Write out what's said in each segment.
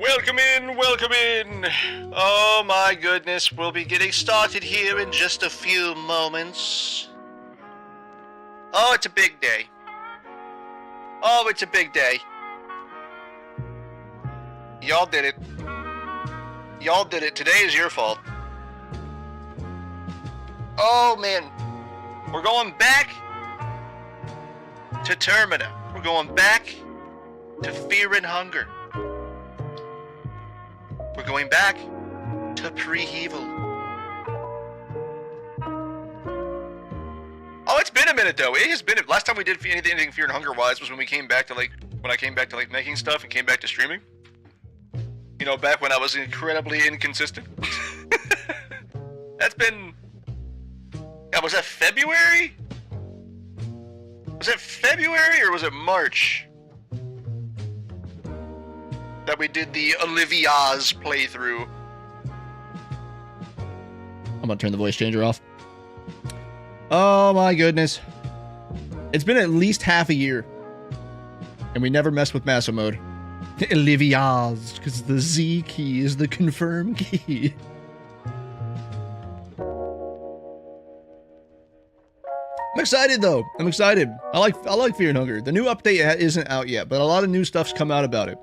Welcome in, welcome in. Oh my goodness, we'll be getting started here in just a few moments. Oh, it's a big day. Oh, it's a big day. Y'all did it. Y'all did it. Today is your fault. Oh man. We're going back to Termina. We're going back to Fear and Hunger. We're going back to pre-Evil. Oh, it's been a minute though. It has been. Last time we did anything Fear and Hunger wise was when we came back to when I came back to making stuff and came back to streaming. You know, back when I was incredibly inconsistent. That's been. God, was that February? Was it February or was it March? That we did the Olivia's playthrough. I'm gonna turn the voice changer off. Oh my goodness. It's been at least half a year. And we never messed with Maso mode. Olivia's, because the Z key is the confirm key. I'm excited though. I'm excited. I like Fear and Hunger. The new update isn't out yet, but a lot of new stuff's come out about it.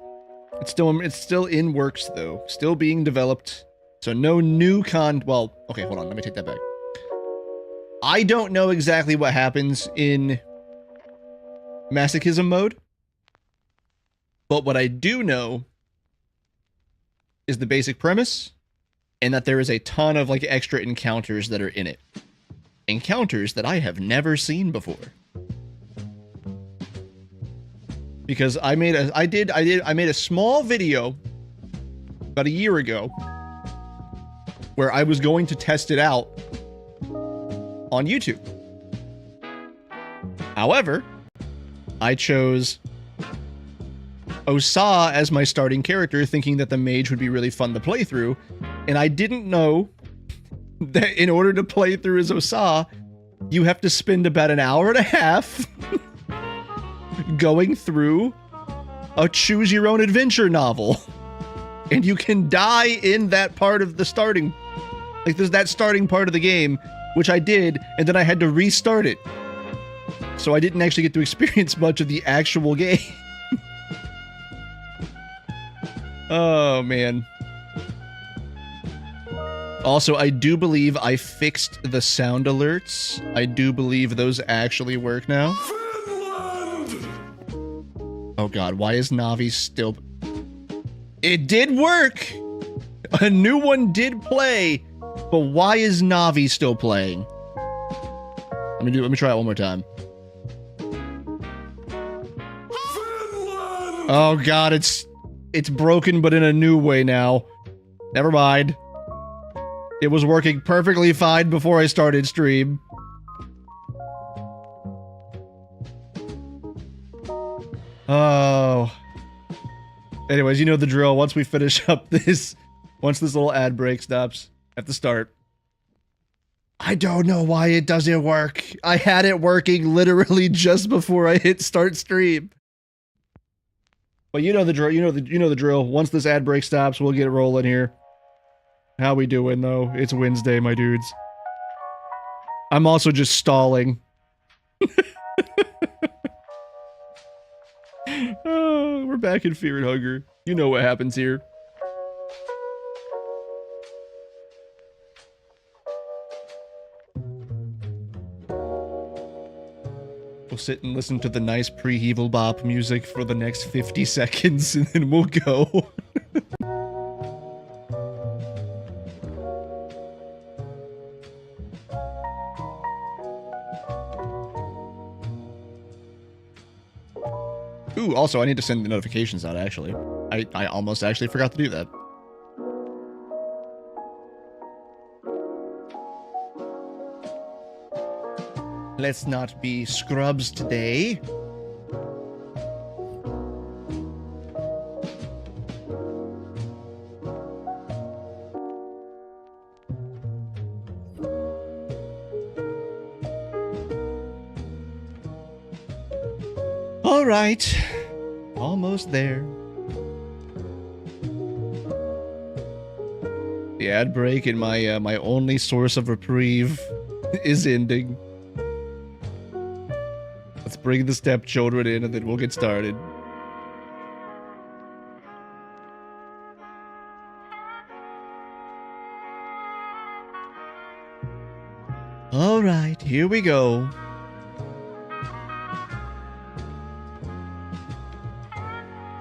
It's still in works though. Still being developed. So no new well, okay, hold on, let me take that back. I don't know exactly what happens in Masochism mode. But what I do know is the basic premise and that there is a ton of like extra encounters that are in it. Encounters that I have never seen before. Because I made a small video about a year ago where I was going to test it out on YouTube. However, I chose Osa as my starting character, thinking that the mage would be really fun to play through, and I didn't know that in order to play through as Osa, you have to spend about an hour and a half going through a choose-your-own-adventure novel. And you can die in that part of the starting... Like, there's that starting part of the game, which I did, and then I had to restart it. So I didn't actually get to experience much of the actual game. Oh, man. Also, I do believe I fixed the sound alerts. I do believe those actually work now. Finland! Oh god, why is Navi still... It did work! A new one did play, but why is Navi still playing? Let me try it one more time. Finland! Oh god, it's broken, but in a new way now. Never mind. It was working perfectly fine before I started stream. Oh. Anyways, you know the drill. Once we finish up this, once this little ad break stops at the start. I don't know why it doesn't work. I had it working literally just before I hit start stream. But you know the drill. You know the drill. Once this ad break stops, we'll get it rolling here. How we doing, though? It's Wednesday, my dudes. I'm also just stalling. Oh, we're back in Fear and Hunger. You know what happens here. We'll sit and listen to the nice pre-Evil Bop music for the next 50 seconds, and then we'll go. Ooh, also, I need to send the notifications out, actually. I almost actually forgot to do that. Let's not be scrubs today. All right. Almost there. The ad break and my only source of reprieve is ending. Let's bring the stepchildren in and then we'll get started. Alright, here we go.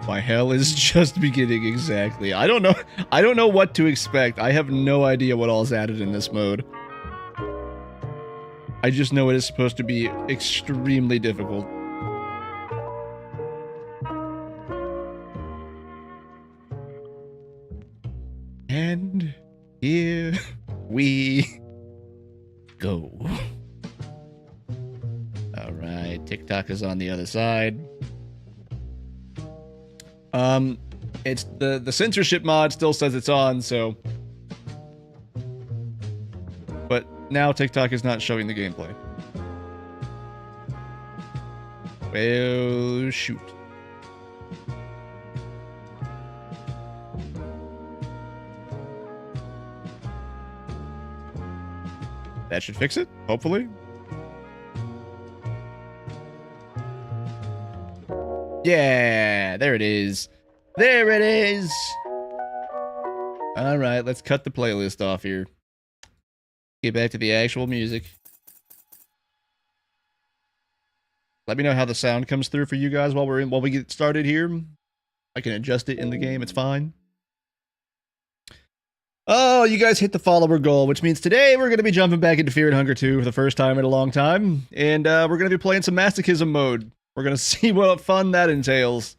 My hell is just beginning exactly. I don't know what to expect. I have no idea what all is added in this mode. I just know it is supposed to be extremely difficult. And here we go. Alright, TikTok is on the other side. It's the censorship mod still says it's on, so. But now TikTok is not showing the gameplay. Well, shoot. That should fix it, hopefully. Yeah, there it is. There it is. All right, let's cut the playlist off here. Get back to the actual music. Let me know how the sound comes through for you guys while we get started here. I can adjust it in the game, it's fine. Oh, you guys hit the follower goal, which means today we're going to be jumping back into Fear and Hunger 2 for the first time in a long time. And we're going to be playing some Masochism mode. We're going to see what fun that entails.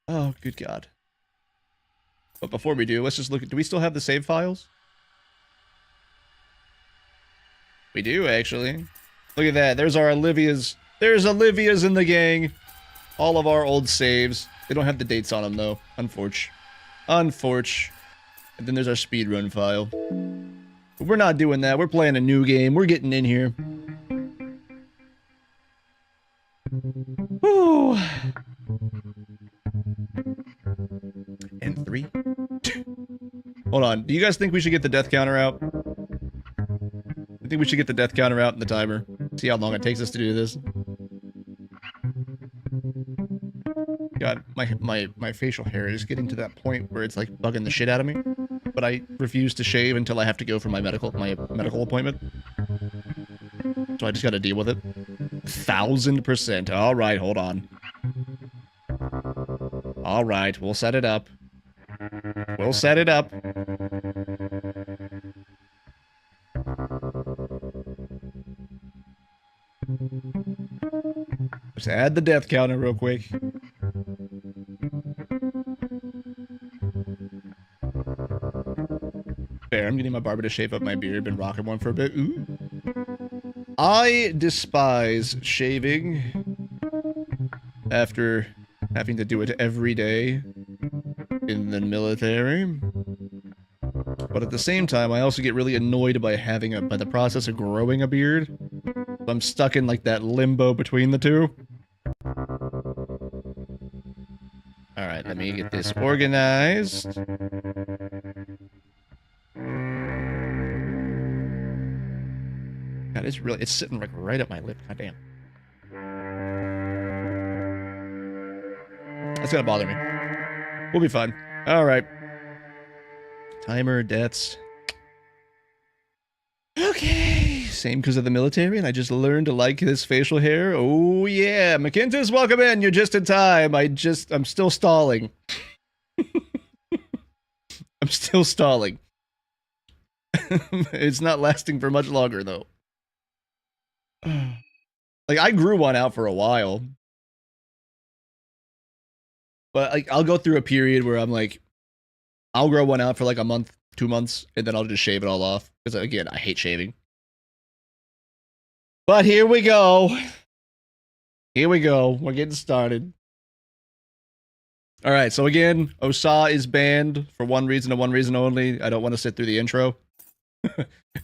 Oh, good God. But before we do, let's just look at... Do we still have the save files? We do, actually. Look at that. There's our Olivia's. There's Olivia's in the gang. All of our old saves. They don't have the dates on them, though. Unfortunate. And then there's our speedrun file. But we're not doing that. We're playing a new game. We're getting in here. Woo. And 3, 2. Hold on. Do you guys think we should get the death counter out? I think we should get the death counter out in the timer. See how long it takes us to do this. God, my facial hair is getting to that point where it's like bugging the shit out of me. But I refuse to shave until I have to go for my medical appointment. So I just gotta deal with it. 1000%. Alright, hold on. Alright, we'll set it up. We'll set it up. Let's add the death counter real quick. Fair, I'm getting my barber to shave up my beard. Been rocking one for a bit. Ooh. I despise shaving after having to do it every day in the military. But at the same time, I also get really annoyed by by the process of growing a beard. So I'm stuck in like that limbo between the two. Alright, let me get this organized. God, it's sitting like right up my lip. God damn. That's gonna bother me. We'll be fine. Alright. Timer, deaths. Okay. Same because of the military, and I just learned to like this facial hair. Oh yeah. McKintis, welcome in. You're just in time. I'm still stalling. I'm still stalling. It's not lasting for much longer, though. Like, I grew one out for a while. But, like, I'll go through a period where I'm like, I'll grow one out for like a month, 2 months, and then I'll just shave it all off. Because, again, I hate shaving. But here we go. Here we go. We're getting started. Alright, so again, Osa is banned for one reason and one reason only. I don't want to sit through the intro.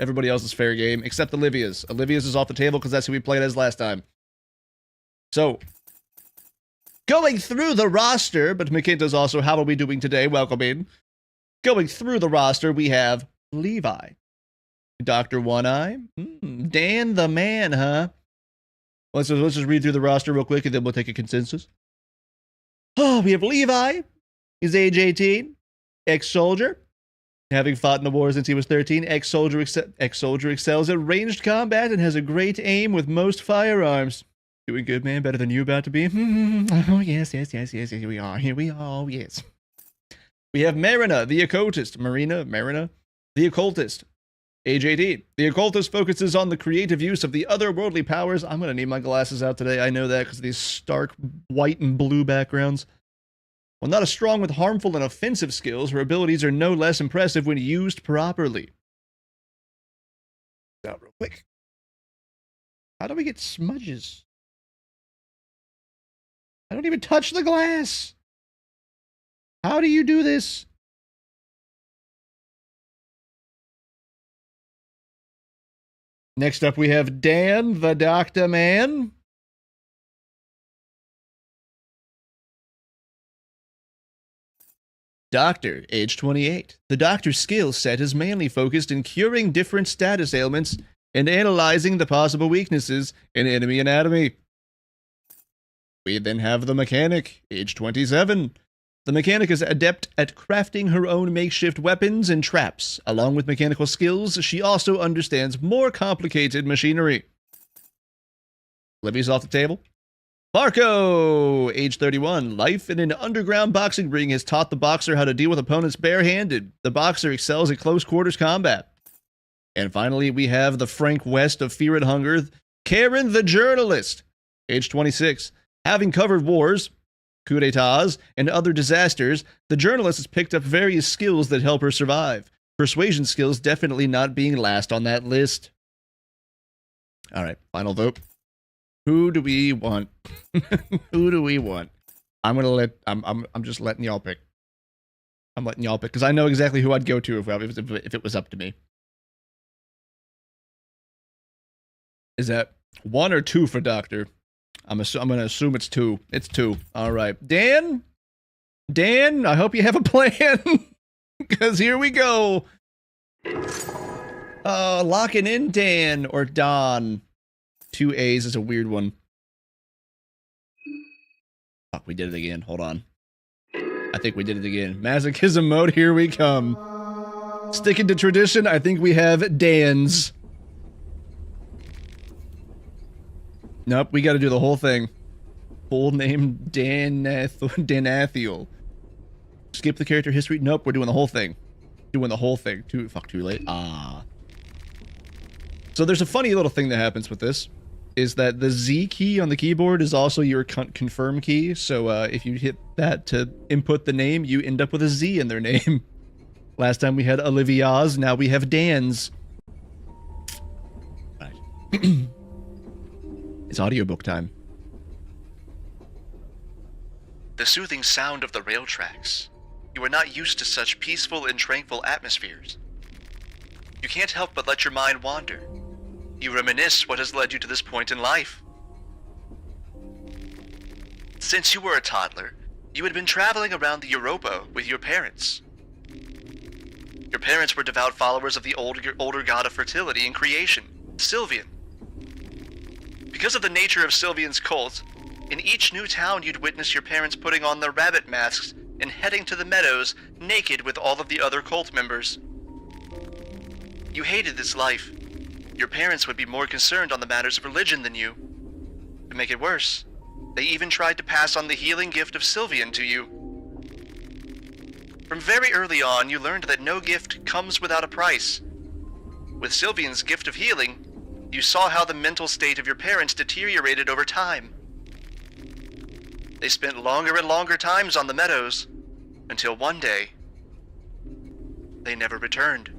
Everybody else is fair game, except Olivia's. Olivia's is off the table because that's who we played as last time. So, going through the roster, but McKinta's also, how are we doing today? Welcome in. Going through the roster, we have Levi. Dr. One Eye. Dan the Man, huh? Let's just read through the roster real quick and then we'll take a consensus. Oh, we have Levi. He's age 18. Ex-soldier. Having fought in the war since he was 13, ex-soldier excels at ranged combat and has a great aim with most firearms. Doing good, man. Better than you about to be. Oh, yes. Here we are. Yes. We have Marina, the occultist. Marina, the occultist. Age 18. The occultist focuses on the creative use of the otherworldly powers. I'm going to need my glasses out today. I know that because of these stark white and blue backgrounds. While not as strong with harmful and offensive skills, her abilities are no less impressive when used properly. Out real quick. How do we get smudges? I don't even touch the glass. How do you do this? Next up, we have Dan, the Doctor Man. Doctor, age 28. The Doctor's skill set is mainly focused in curing different status ailments and analyzing the possible weaknesses in enemy anatomy. We then have the Mechanic, age 27. The Mechanic is adept at crafting her own makeshift weapons and traps. Along with mechanical skills, she also understands more complicated machinery. Livy's off the table. Marco, age 31. Life in an underground boxing ring has taught the boxer how to deal with opponents barehanded. The boxer excels at close quarters combat. And finally, we have the Frank West of Fear and Hunger, Karen the journalist, age 26. Having covered wars, coup d'etats, and other disasters, the journalist has picked up various skills that help her survive. Persuasion skills definitely not being last on that list. All right, final vote. Who do we want? Who do we want? I'm just letting y'all pick. I'm letting y'all pick because I know exactly who I'd go to if it was up to me. Is that 1 or 2 for Doctor? I'm gonna assume it's 2. It's 2. All right, Dan, I hope you have a plan because here we go. Locking in Dan or Don. 2 A's is a weird one. Oh, we did it again. Hold on. I think we did it again. Masochism mode, here we come. Sticking to tradition, I think we have Dan's. Nope, we gotta do the whole thing. Full name Danathiel. Skip the character history. Nope, we're doing the whole thing. Doing the whole thing. Too late. So there's a funny little thing that happens with this. Is that the Z key on the keyboard is also your confirm key. So if you hit that to input the name, you end up with a Z in their name. Last time we had Olivia's, now we have Dan's. Right. It's audiobook time. The soothing sound of the rail tracks. You are not used to such peaceful and tranquil atmospheres. You can't help but let your mind wander. You reminisce what has led you to this point in life. Since you were a toddler, you had been traveling around the Europa with your parents. Your parents were devout followers of the older god of fertility and creation, Sylvian. Because of the nature of Sylvian's cult, in each new town you'd witness your parents putting on their rabbit masks and heading to the meadows naked with all of the other cult members. You hated this life. Your parents would be more concerned on the matters of religion than you. To make it worse, they even tried to pass on the healing gift of Sylvian to you. From very early on, you learned that no gift comes without a price. With Sylvian's gift of healing, you saw how the mental state of your parents deteriorated over time. They spent longer and longer times on the meadows, until one day, they never returned.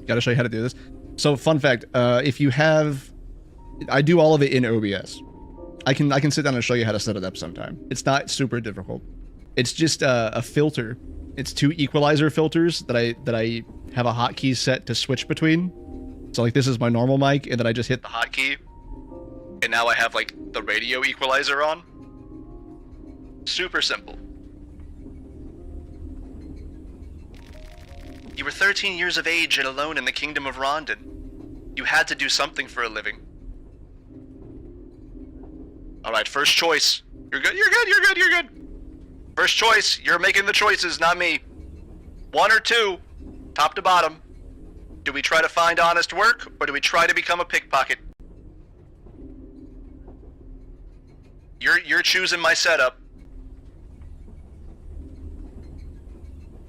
Gotta show you how to do this. So, fun fact, if you have... I do all of it in OBS. I can sit down and show you how to set it up sometime. It's not super difficult. It's just a filter. It's 2 equalizer filters that I have a hotkey set to switch between. So, like, this is my normal mic, and then I just hit the hotkey. And now I have, like, the radio equalizer on. Super simple. You were 13 years of age and alone in the kingdom of Rondon. You had to do something for a living. Alright, first choice. You're good, you're good, you're good, you're good. First choice, you're making the choices, not me. 1 or 2, top to bottom. Do we try to find honest work, or do we try to become a pickpocket? You're choosing my setup.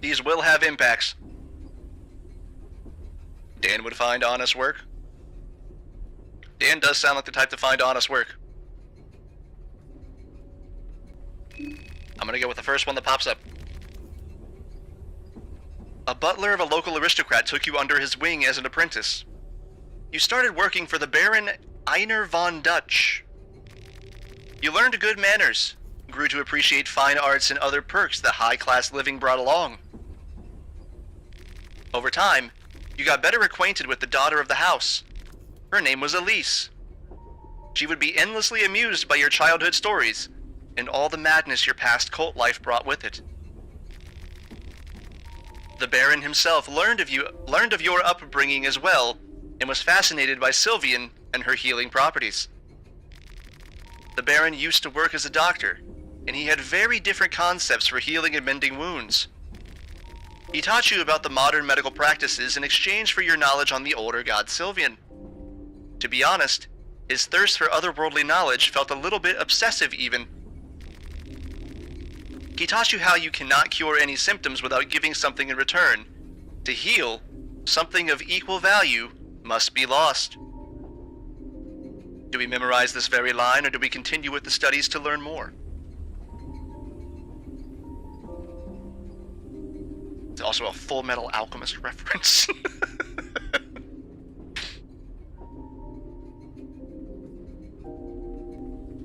These will have impacts. Dan would find honest work. Dan does sound like the type to find honest work. I'm gonna go with the first one that pops up. A butler of a local aristocrat took you under his wing as an apprentice. You started working for the Baron Einar von Dutch. You learned good manners, grew to appreciate fine arts and other perks that high-class living brought along. Over time, you got better acquainted with the daughter of the house. Her name was Elise. She would be endlessly amused by your childhood stories and all the madness your past cult life brought with it. The Baron himself learned of your upbringing as well, and was fascinated by Sylvian and her healing properties. The Baron used to work as a doctor, and he had very different concepts for healing and mending wounds. He taught you about the modern medical practices in exchange for your knowledge on the older god Sylvian. To be honest, his thirst for otherworldly knowledge felt a little bit obsessive even. He taught you how you cannot cure any symptoms without giving something in return. To heal, something of equal value must be lost. Do we memorize this very line, or do we continue with the studies to learn more? It's also a Full Metal Alchemist reference.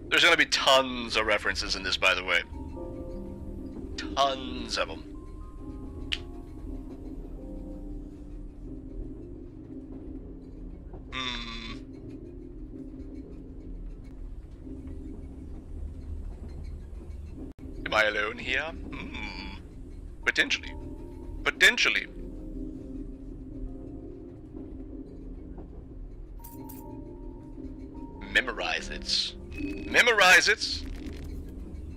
There's gonna be tons of references in this, by the way. Tons of them. Am I alone here? Potentially. Potentially. Memorize it. Memorize it.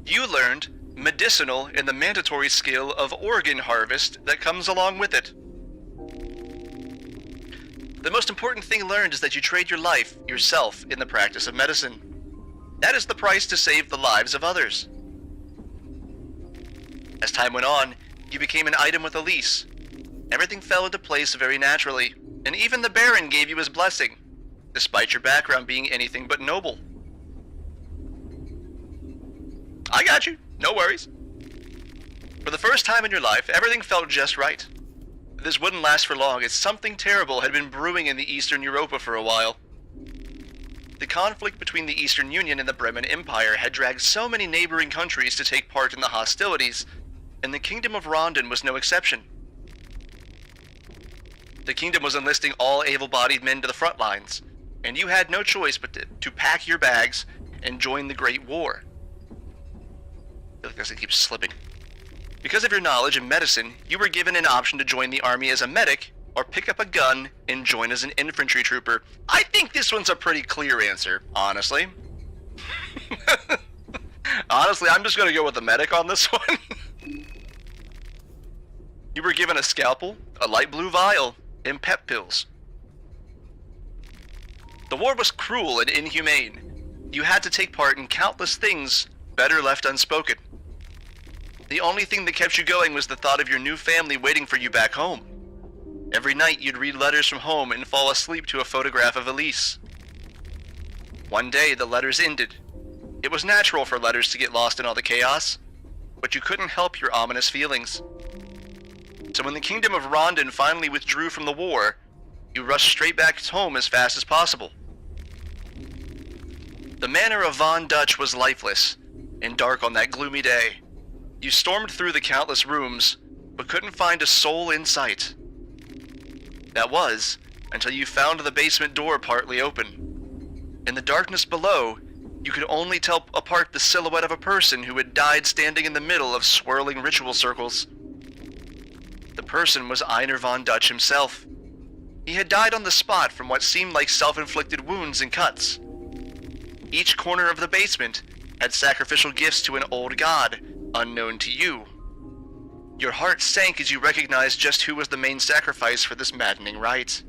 You learned medicinal and the mandatory skill of organ harvest that comes along with it. The most important thing learned is that you trade your life, yourself, in the practice of medicine. That is the price to save the lives of others. As time went on, you became an item with Elise. Everything fell into place very naturally, and even the Baron gave you his blessing, despite your background being anything but noble. I got you. No worries. For the first time in your life, everything felt just right. This wouldn't last for long, as something terrible had been brewing in the Eastern Europa for a while. The conflict between the Eastern Union and the Bremen Empire had dragged so many neighboring countries to take part in the hostilities, and the Kingdom of Rondon was no exception. The kingdom was enlisting all able-bodied men to the front lines, and you had no choice but to pack your bags and join the Great War. I feel like this keeps slipping. Because of your knowledge in medicine, you were given an option to join the army as a medic, or pick up a gun and join as an infantry trooper. I think this one's a pretty clear answer, honestly. Honestly, I'm just gonna go with the medic on this one. You were given a scalpel, a light blue vial, and pep pills. The war was cruel and inhumane. You had to take part in countless things better left unspoken. The only thing that kept you going was the thought of your new family waiting for you back home. Every night you'd read letters from home and fall asleep to a photograph of Elise. One day the letters ended. It was natural for letters to get lost in all the chaos, but you couldn't help your ominous feelings. So when the Kingdom of Rondon finally withdrew from the war, you rushed straight back home as fast as possible. The manor of Von Dutch was lifeless and dark on that gloomy day. You stormed through the countless rooms, but couldn't find a soul in sight. That was, until you found the basement door partly open. In the darkness below, you could only tell apart the silhouette of a person who had died standing in the middle of swirling ritual circles. The person was Einar von Dutch himself. He had died on the spot from what seemed like self-inflicted wounds and cuts. Each corner of the basement had sacrificial gifts to an old god, unknown to you. Your heart sank as you recognized just who was the main sacrifice for this maddening rite.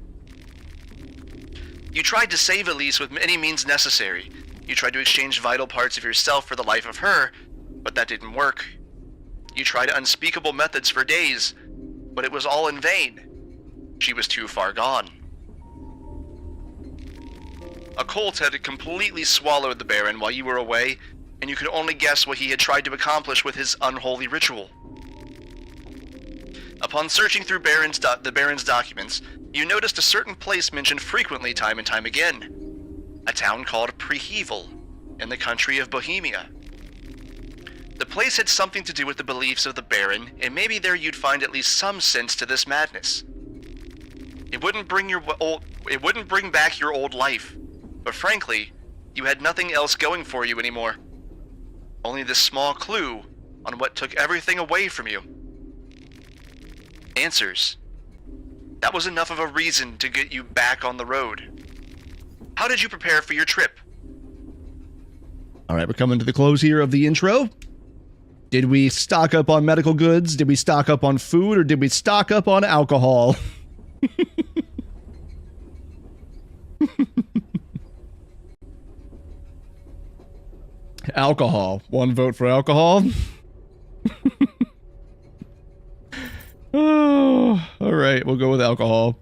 You tried to save Elise with any means necessary. You tried to exchange vital parts of yourself for the life of her, but that didn't work. You tried unspeakable methods for days, but it was all in vain. She was too far gone. A cult had completely swallowed the Baron while you were away, and you could only guess what he had tried to accomplish with his unholy ritual. Upon searching through the Baron's documents, you noticed a certain place mentioned frequently time and time again. A town called Prehevel, in the country of Bohemia. The place had something to do with the beliefs of the Baron, and maybe there you'd find at least some sense to this madness. It wouldn't bring back your old life, but frankly, you had nothing else going for you anymore. Only this small clue on what took everything away from you. Answers. That was enough of a reason to get you back on the road. How did you prepare for your trip? Alright, we're coming to the close here of the intro. Did we stock up on medical goods? Did we stock up on food? Or did we stock up on alcohol? Alcohol. One vote for alcohol. Oh, alright, we'll go with alcohol.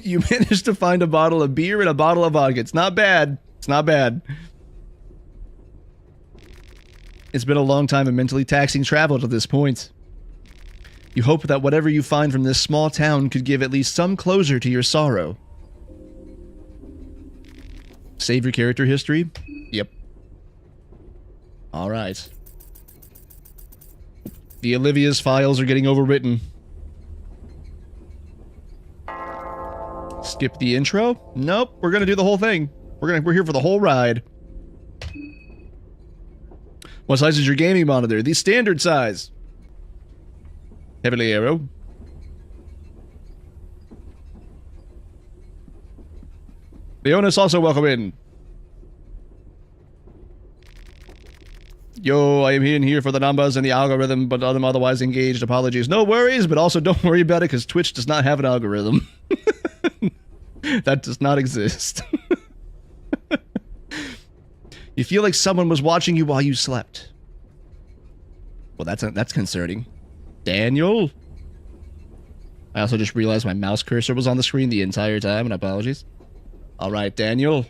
You managed to find a bottle of beer and a bottle of vodka. It's not bad. It's not bad. It's been a long time of mentally taxing travel to this point. You hope that whatever you find from this small town could give at least some closure to your sorrow. Save your character history? Yep. Alright. The Olivia's files are getting overwritten. Skip the intro? Nope, we're gonna do the whole thing. We're here for the whole ride. What size is your gaming monitor? The standard size. Heavily arrow. Leonis also welcome in. Yo, I am here for the numbers and the algorithm, but I'm otherwise engaged. Apologies. No worries, but also don't worry about it because Twitch does not have an algorithm. That does not exist. You feel like someone was watching you while you slept. Well, that's concerning. Daniel? I also just realized my mouse cursor was on the screen the entire time, and apologies. Alright, Daniel.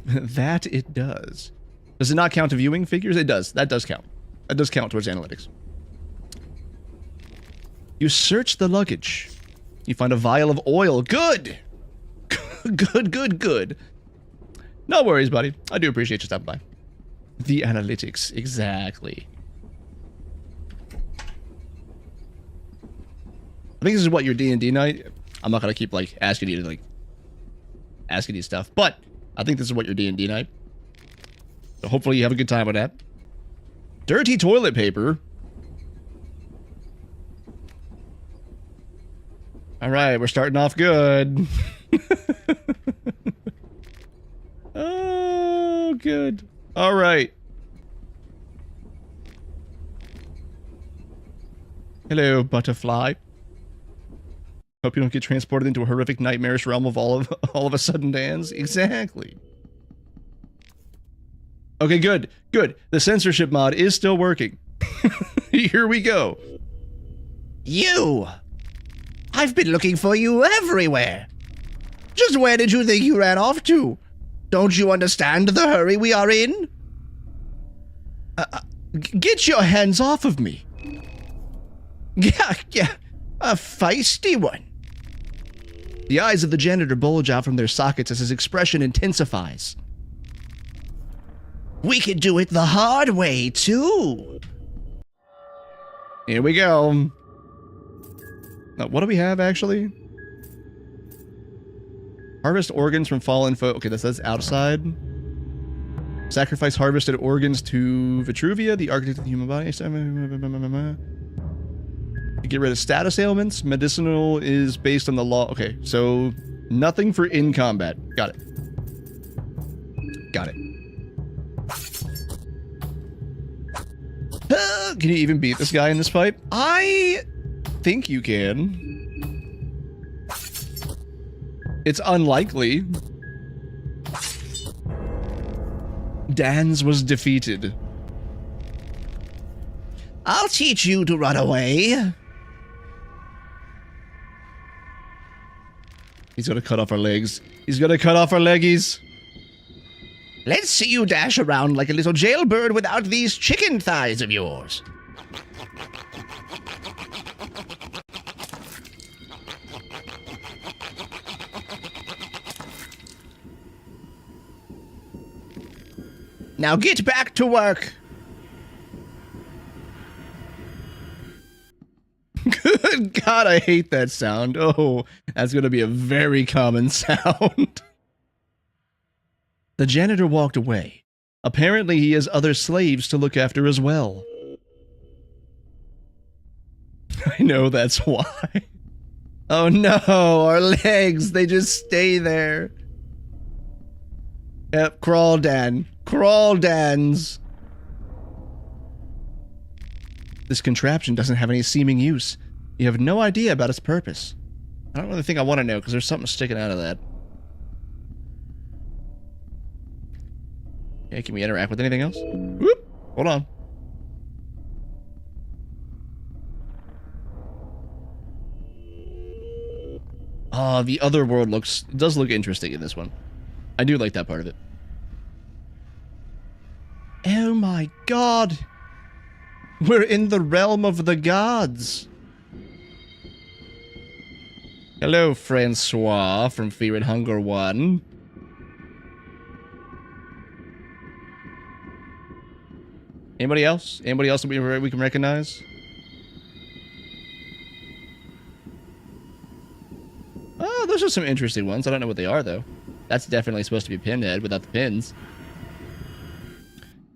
That it does. Does it not count to viewing figures? It does. That does count. That does count towards analytics. You search the luggage. You find a vial of oil. Good! Good. No worries, buddy. I do appreciate you stopping by. The analytics. Exactly. I think this is what your D&D night... I'm not gonna keep, like, asking you stuff, but I think this is what your D&D night. So hopefully you have a good time with that. Dirty toilet paper. Alright, we're starting off good. Oh, good. Alright. Hello, butterfly. Hope you don't get transported into a horrific nightmarish realm of all of a sudden dance. Exactly. Okay, good. The censorship mod is still working. Here we go. You! I've been looking for you everywhere. Just where did you think you ran off to? Don't you understand the hurry we are in? Get your hands off of me. Yeah, a feisty one. The eyes of the janitor bulge out from their sockets as his expression intensifies. We could do it the hard way, too. Here we go. Now, what do we have, actually? Harvest organs from fallen foe. Okay, that says outside. Sacrifice harvested organs to Vitruvia, the architect of the human body. To get rid of status ailments, medicinal is based on the law. Okay, so nothing for in combat. Got it. Got it. Can you even beat this guy in this fight? I think you can. It's unlikely. Dan's was defeated. I'll teach you to run away. He's gonna cut off our legs. He's gonna cut off our leggies. Let's see you dash around like a little jailbird without these chicken thighs of yours. Now get back to work. Good God, I hate that sound. Oh, that's gonna be a very common sound. The janitor walked away. Apparently he has other slaves to look after as well. I know that's why. Oh no, our legs, they just stay there. Yep, crawl Dan. Crawl Dans. This contraption doesn't have any seeming use. You have no idea about its purpose. I don't really think I want to know because there's something sticking out of that. Okay, can we interact with anything else? Whoop! Hold on. Oh, the other world does look interesting in this one. I do like that part of it. Oh my God! We're in the realm of the gods! Hello, Francois from Fear and Hunger 1. Anybody else? Anybody else that we can recognize? Oh, those are some interesting ones. I don't know what they are, though. That's definitely supposed to be Pinhead without the pins.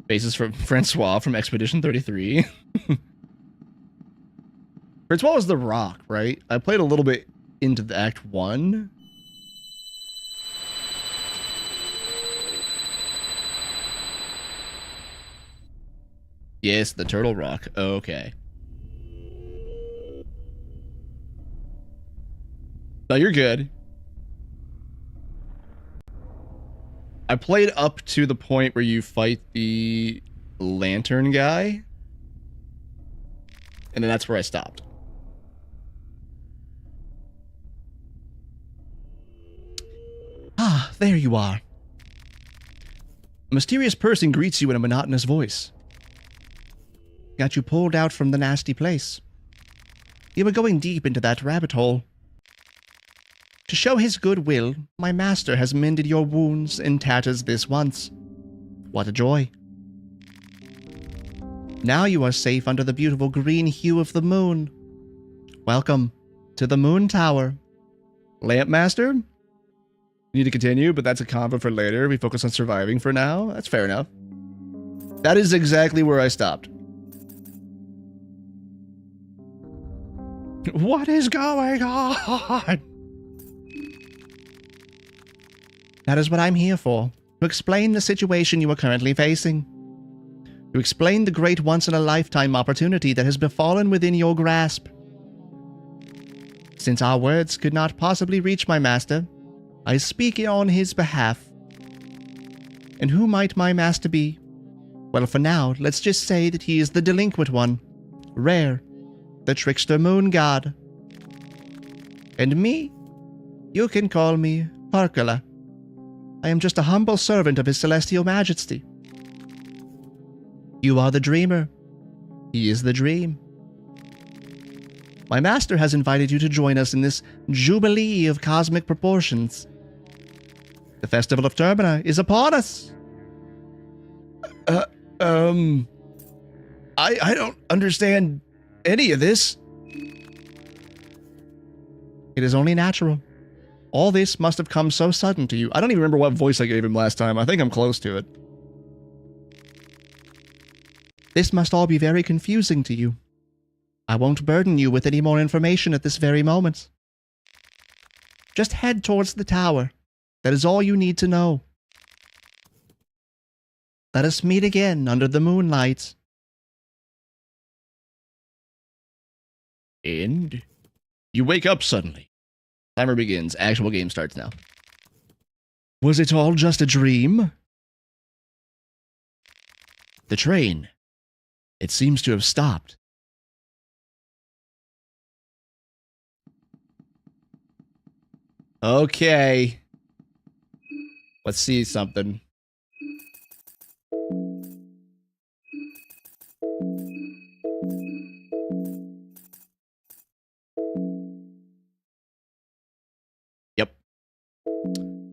Faces from Francois from Expedition 33. Francois was the Rock, right? I played a little bit into the Act 1. Yes, the Turtle Rock. Okay. No, you're good. I played up to the point where you fight the lantern guy. And then that's where I stopped. Ah, there you are. A mysterious person greets you in a monotonous voice. Got you pulled out from the nasty place. You were going deep into that rabbit hole. To show his goodwill, my master has mended your wounds and tatters this once. What a joy. Now you are safe under the beautiful green hue of the moon. Welcome to the Moon Tower. Lamp Master? You need to continue, but that's a convo for later. We focus on surviving for now. That's fair enough. That is exactly where I stopped. What is going on? That is what I'm here for. To explain the situation you are currently facing. To explain the great once-in-a-lifetime opportunity that has befallen within your grasp. Since our words could not possibly reach my master, I speak on his behalf. And who might my master be? Well, for now, let's just say that he is the delinquent one. Rare. The trickster moon god. And me? You can call me Parkala. I am just a humble servant of his celestial majesty. You are the dreamer. He is the dream. My master has invited you to join us in this jubilee of cosmic proportions. The festival of Termina is upon us. I don't understand any of this. It is only natural. All this must have come so sudden to you. I don't even remember what voice I gave him last time. I think I'm close to it. This must all be very confusing to you. I won't burden you with any more information at this very moment. Just head towards the tower. That is all you need to know. Let us meet again under the moonlight. And you wake up suddenly. Timer begins. Actual game starts now. Was it all just a dream? The train. It seems to have stopped. Okay. Let's see something. Yep.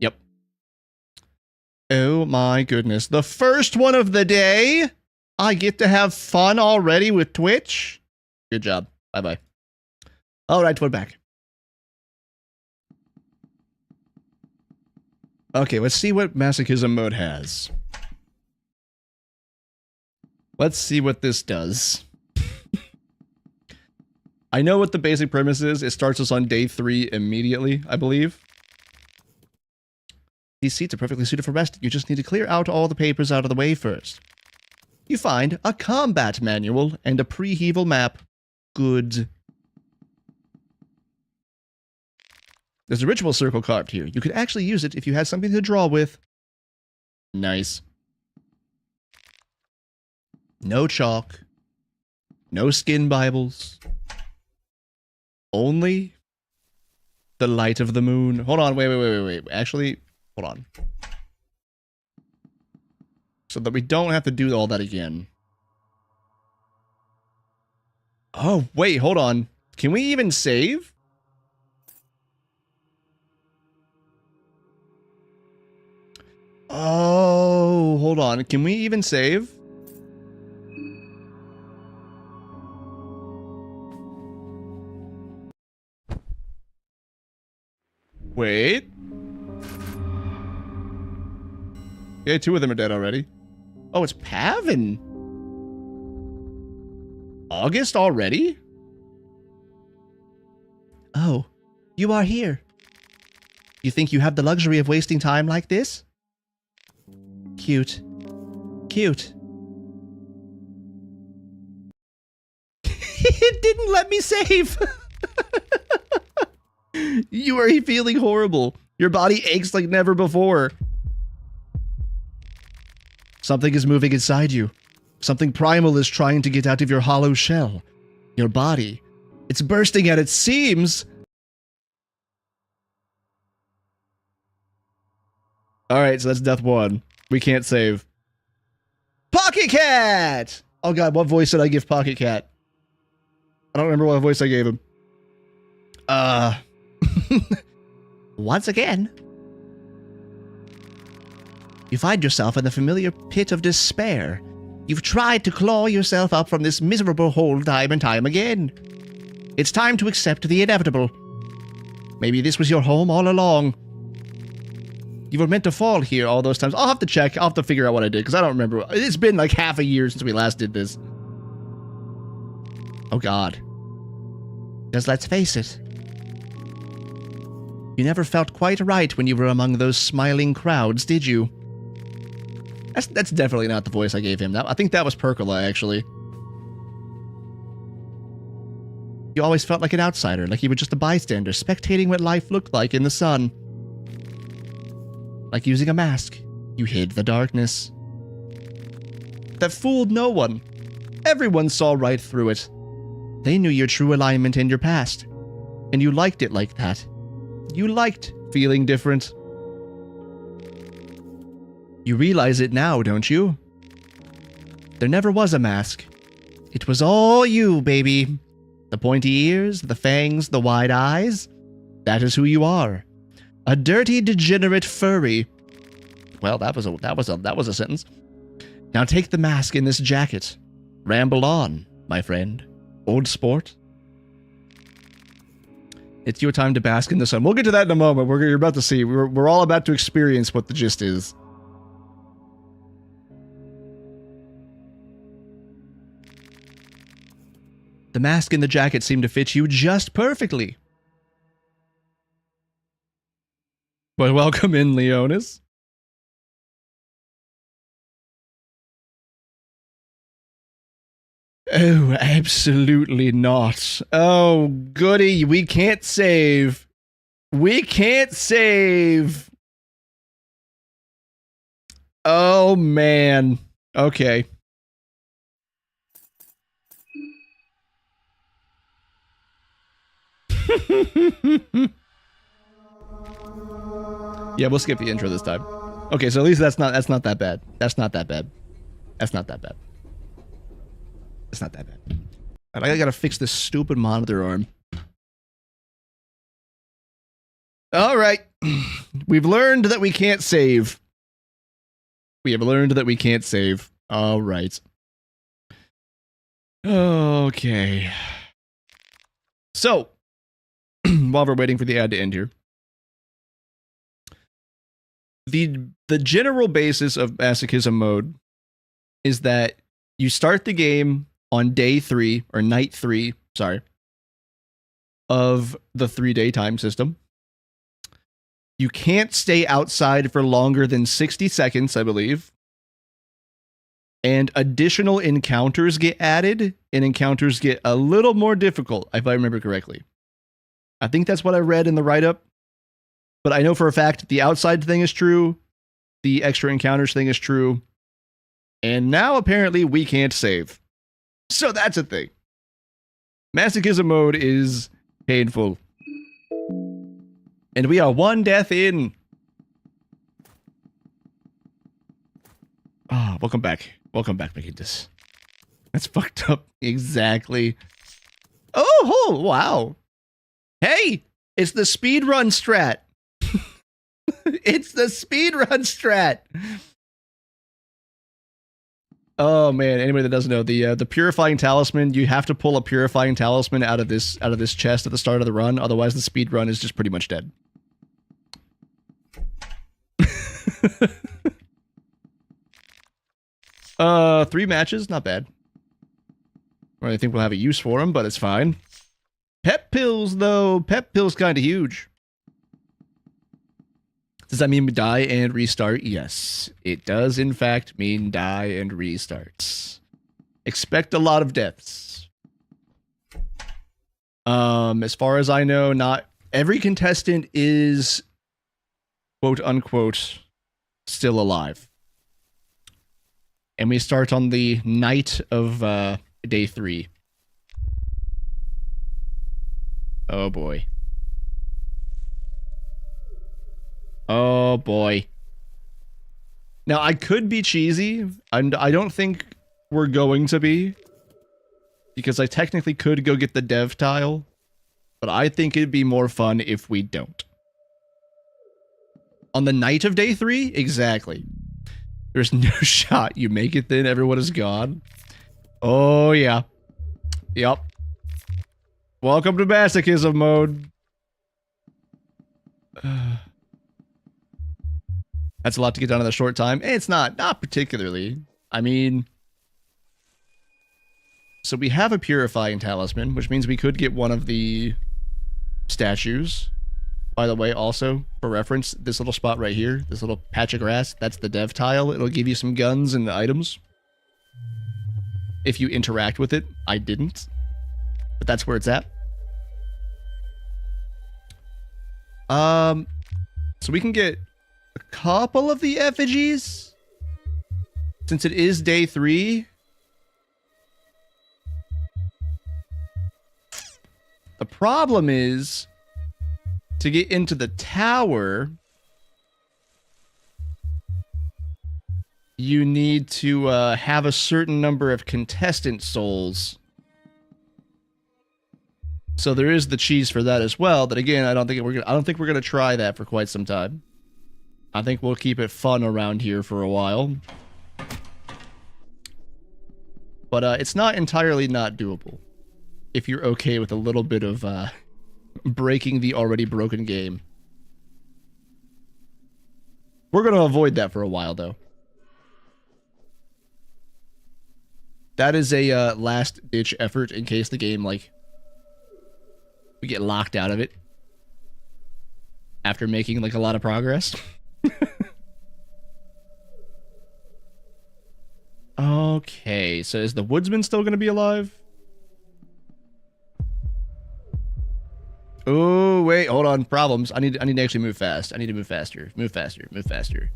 Yep. Oh my goodness. The first one of the day? I get to have fun already with Twitch? Good job. Bye-bye. Alright, we're back. Okay, let's see what Masochism mode has. Let's see what this does. I know what the basic premise is. It starts us on day 3 immediately, I believe. These seats are perfectly suited for rest. You just need to clear out all the papers out of the way first. You find a combat manual and a pre-heval map. Good. There's a ritual circle carved here. You could actually use it if you had something to draw with. Nice. No chalk. No skin Bibles. Only the light of the moon. Hold on, wait. Actually, hold on. So that we don't have to do all that again. Oh, wait, hold on. Can we even save? Oh, hold on. Can we even save? Wait. Yeah, 2 of them are dead already. Oh, it's Pavin. August already? Oh, you are here. You think you have the luxury of wasting time like this? Cute. Cute. It didn't let me save. You are feeling horrible. Your body aches like never before. Something is moving inside you. Something primal is trying to get out of your hollow shell. Your body. It's bursting at its seams. Alright, so that's death 1. We can't save. Pocket Cat! Oh god, what voice did I give Pocket Cat? I don't remember what voice I gave him. Once again, you find yourself in the familiar pit of despair. You've tried to claw yourself up from this miserable hole time and time again. It's time to accept the inevitable. Maybe this was your home all along. You were meant to fall here all those times. I'll have to check. I'll have to figure out what I did, because I don't remember. It's been like half a year since we last did this. Oh god. Because let's face it, you never felt quite right when you were among those smiling crowds, did you? That's definitely not the voice I gave him. I think that was Percola, actually. You always felt like an outsider, like you were just a bystander, spectating what life looked like in the sun. Like using a mask, you hid the darkness. That fooled no one. Everyone saw right through it. They knew your true alignment and your past. And you liked it like that. You liked feeling different. You realize it now, don't you? There never was a mask. It was all you, baby. The pointy ears, the fangs, the wide eyes. That is who you are. A dirty, degenerate furry. Well, that was a sentence. Now take the mask in this jacket. Ramble on, my friend. Old sport. It's your time to bask in the sun. We'll get to that in a moment. You're about to see. We're all about to experience what the gist is. The mask and the jacket seem to fit you just perfectly. But welcome in, Leonis. Oh, absolutely not. Oh, goody, we can't save. We can't save. Oh, man. Okay. Yeah, we'll skip the intro this time. Okay, so at least that's not that bad. That's not that bad. That's not that bad. It's not that bad. I gotta fix this stupid monitor arm. All right. We've learned that we can't save. We have learned that we can't save. All right. Okay. So, while we're waiting for the ad to end here, the general basis of Masochism mode is that you start the game on day 3, or night 3, sorry, of the 3-day time system. You can't stay outside for longer than 60 seconds, I believe. And additional encounters get added, and encounters get a little more difficult, if I remember correctly. I think that's what I read in the write-up. But I know for a fact the outside thing is true, the extra encounters thing is true, and now apparently we can't save. So that's a thing. Masochism mode is painful. And we are 1 death in. Ah, welcome back. Welcome back, McIntyre. That's fucked up. Exactly. Oh, wow. Hey, it's the speedrun strat. It's the speedrun strat. Oh man, anybody that doesn't know, the purifying talisman, you have to pull a purifying talisman out of this chest at the start of the run, otherwise the speed run is just pretty much dead. 3 matches, not bad. Or I think we'll have a use for them, but it's fine. Pep pills though, pep pills kind of huge. Does that mean die and restart? Yes, it does in fact mean die and restarts. Expect a lot of deaths. As far as I know, not every contestant is quote unquote still alive. And we start on the night of day 3. Oh boy. Oh boy. Now I could be cheesy, and I don't think we're going to be, because I technically could go get the dev tile, but I think it'd be more fun if we don't. On the night of day 3? Exactly. There's no shot you make it then, everyone is gone. Oh yeah. Yep. Welcome to Masochism mode. That's a lot to get done in a short time. It's not particularly. I mean, so we have a purifying talisman, which means we could get one of the statues. By the way, also, for reference, this little spot right here, this little patch of grass, that's the dev tile. It'll give you some guns and items if you interact with it. I didn't, but that's where it's at. So we can get a couple of the effigies since it is day 3. The problem is, to get into the tower, you need to have a certain number of contestant souls. So there is the cheese for that as well. But again, I don't think we're gonna try that for quite some time. I think we'll keep it fun around here for a while. But it's not entirely not doable if you're okay with a little bit of breaking the already broken game. We're gonna avoid that for a while though. That is a last-ditch effort in case the game, like, we get locked out of it after making, like, a lot of progress. Okay, so is the woodsman still going to be alive? Oh, wait, hold on. Problems. I need to actually move fast. I need to move faster. Move faster. Move faster.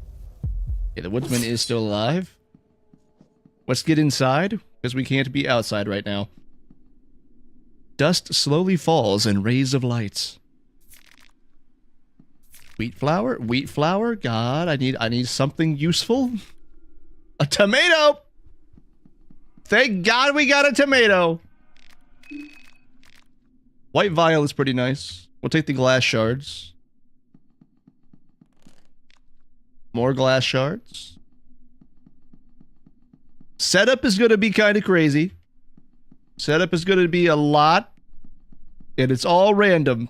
Okay, the woodsman is still alive. Let's get inside, because we can't be outside right now. Dust slowly falls in rays of light. Wheat flour? Wheat flour? God, I need something useful. A tomato! Thank God we got a tomato! White vial is pretty nice. We'll take the glass shards. More glass shards. Setup is going to be kind of crazy. Setup is going to be a lot. And it's all random.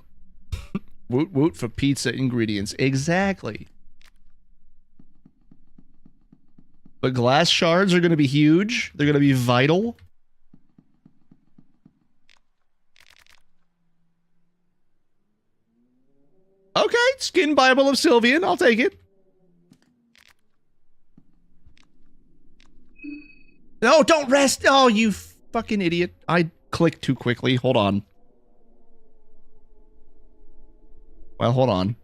Woot woot for pizza ingredients. Exactly. But glass shards are going to be huge. They're going to be vital. Okay, Skin Bible of Sylvian. I'll take it. No, don't rest. Oh, you fucking idiot. I clicked too quickly. Hold on. Well, hold on.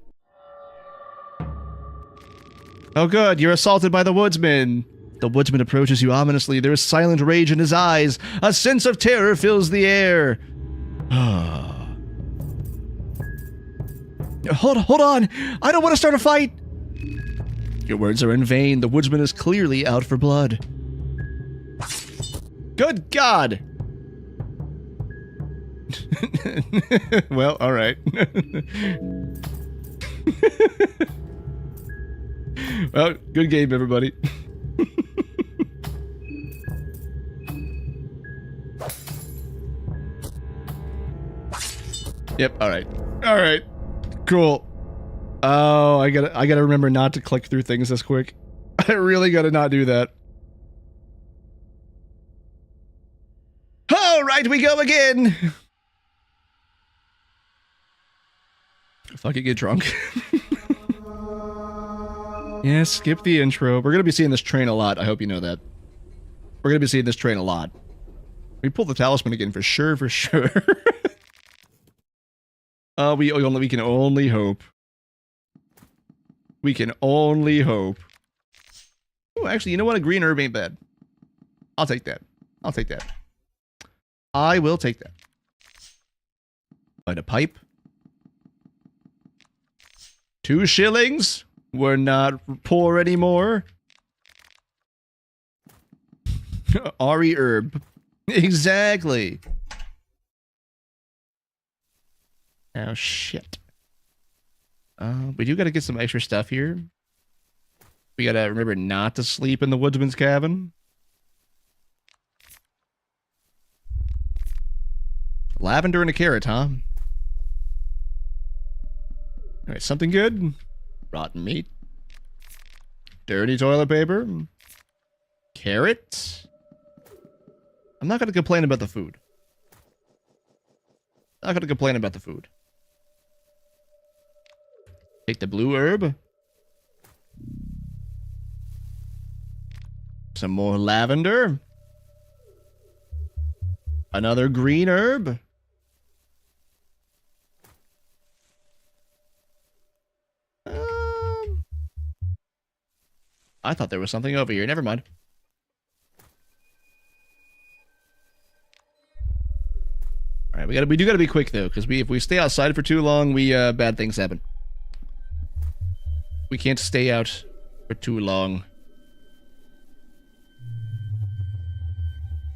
Oh, good. You're assaulted by the woodsman. The woodsman approaches you ominously. There is silent rage in his eyes. A sense of terror fills the air. Hold on. I don't want to start a fight. Your words are in vain. The woodsman is clearly out for blood. Good God. Well, all right. Well, good game, everybody. Yep, all right. All right. Cool. Oh, I gotta remember not to click through things this quick. I really gotta not do that. All right, we go again. Fucking get drunk. Yeah, skip the intro. We're gonna be seeing this train a lot. I hope you know that. We're gonna be seeing this train a lot. We pull the talisman again for sure, for sure. We can only hope. We can only hope. Oh, actually, you know what? A green herb ain't bad. I'll take that. I'll take that. I will take that. Find a pipe. 2 shillings. We're not poor anymore. Ari herb. Exactly. Oh, shit. We do gotta get some extra stuff here. We gotta remember not to sleep in the woodsman's cabin. Lavender and a carrot, huh? Alright, something good. Rotten meat. Dirty toilet paper. Carrot. I'm not gonna complain about the food. Not gonna complain about the food. Take the blue herb. Some more lavender. Another green herb. I thought there was something over here. Never mind. All right, we do gotta be quick though, because if we stay outside for too long, bad things happen. We can't stay out for too long.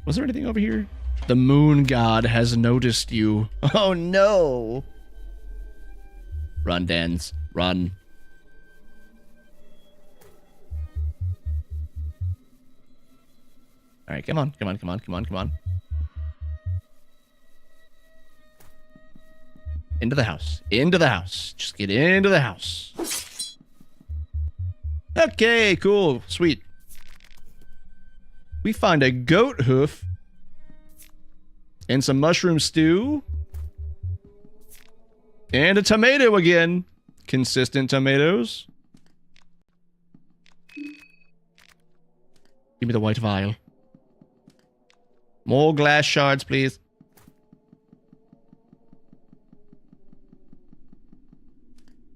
Was there anything over here? The moon god has noticed you. Oh no! Run, Dans. Run. Alright, come on, come on, come on, come on, come on. Into the house. Into the house. Just get into the house. Okay, cool. Sweet. We find a goat hoof and some mushroom stew and a tomato again. Consistent tomatoes. Give me the white vial. More glass shards, please.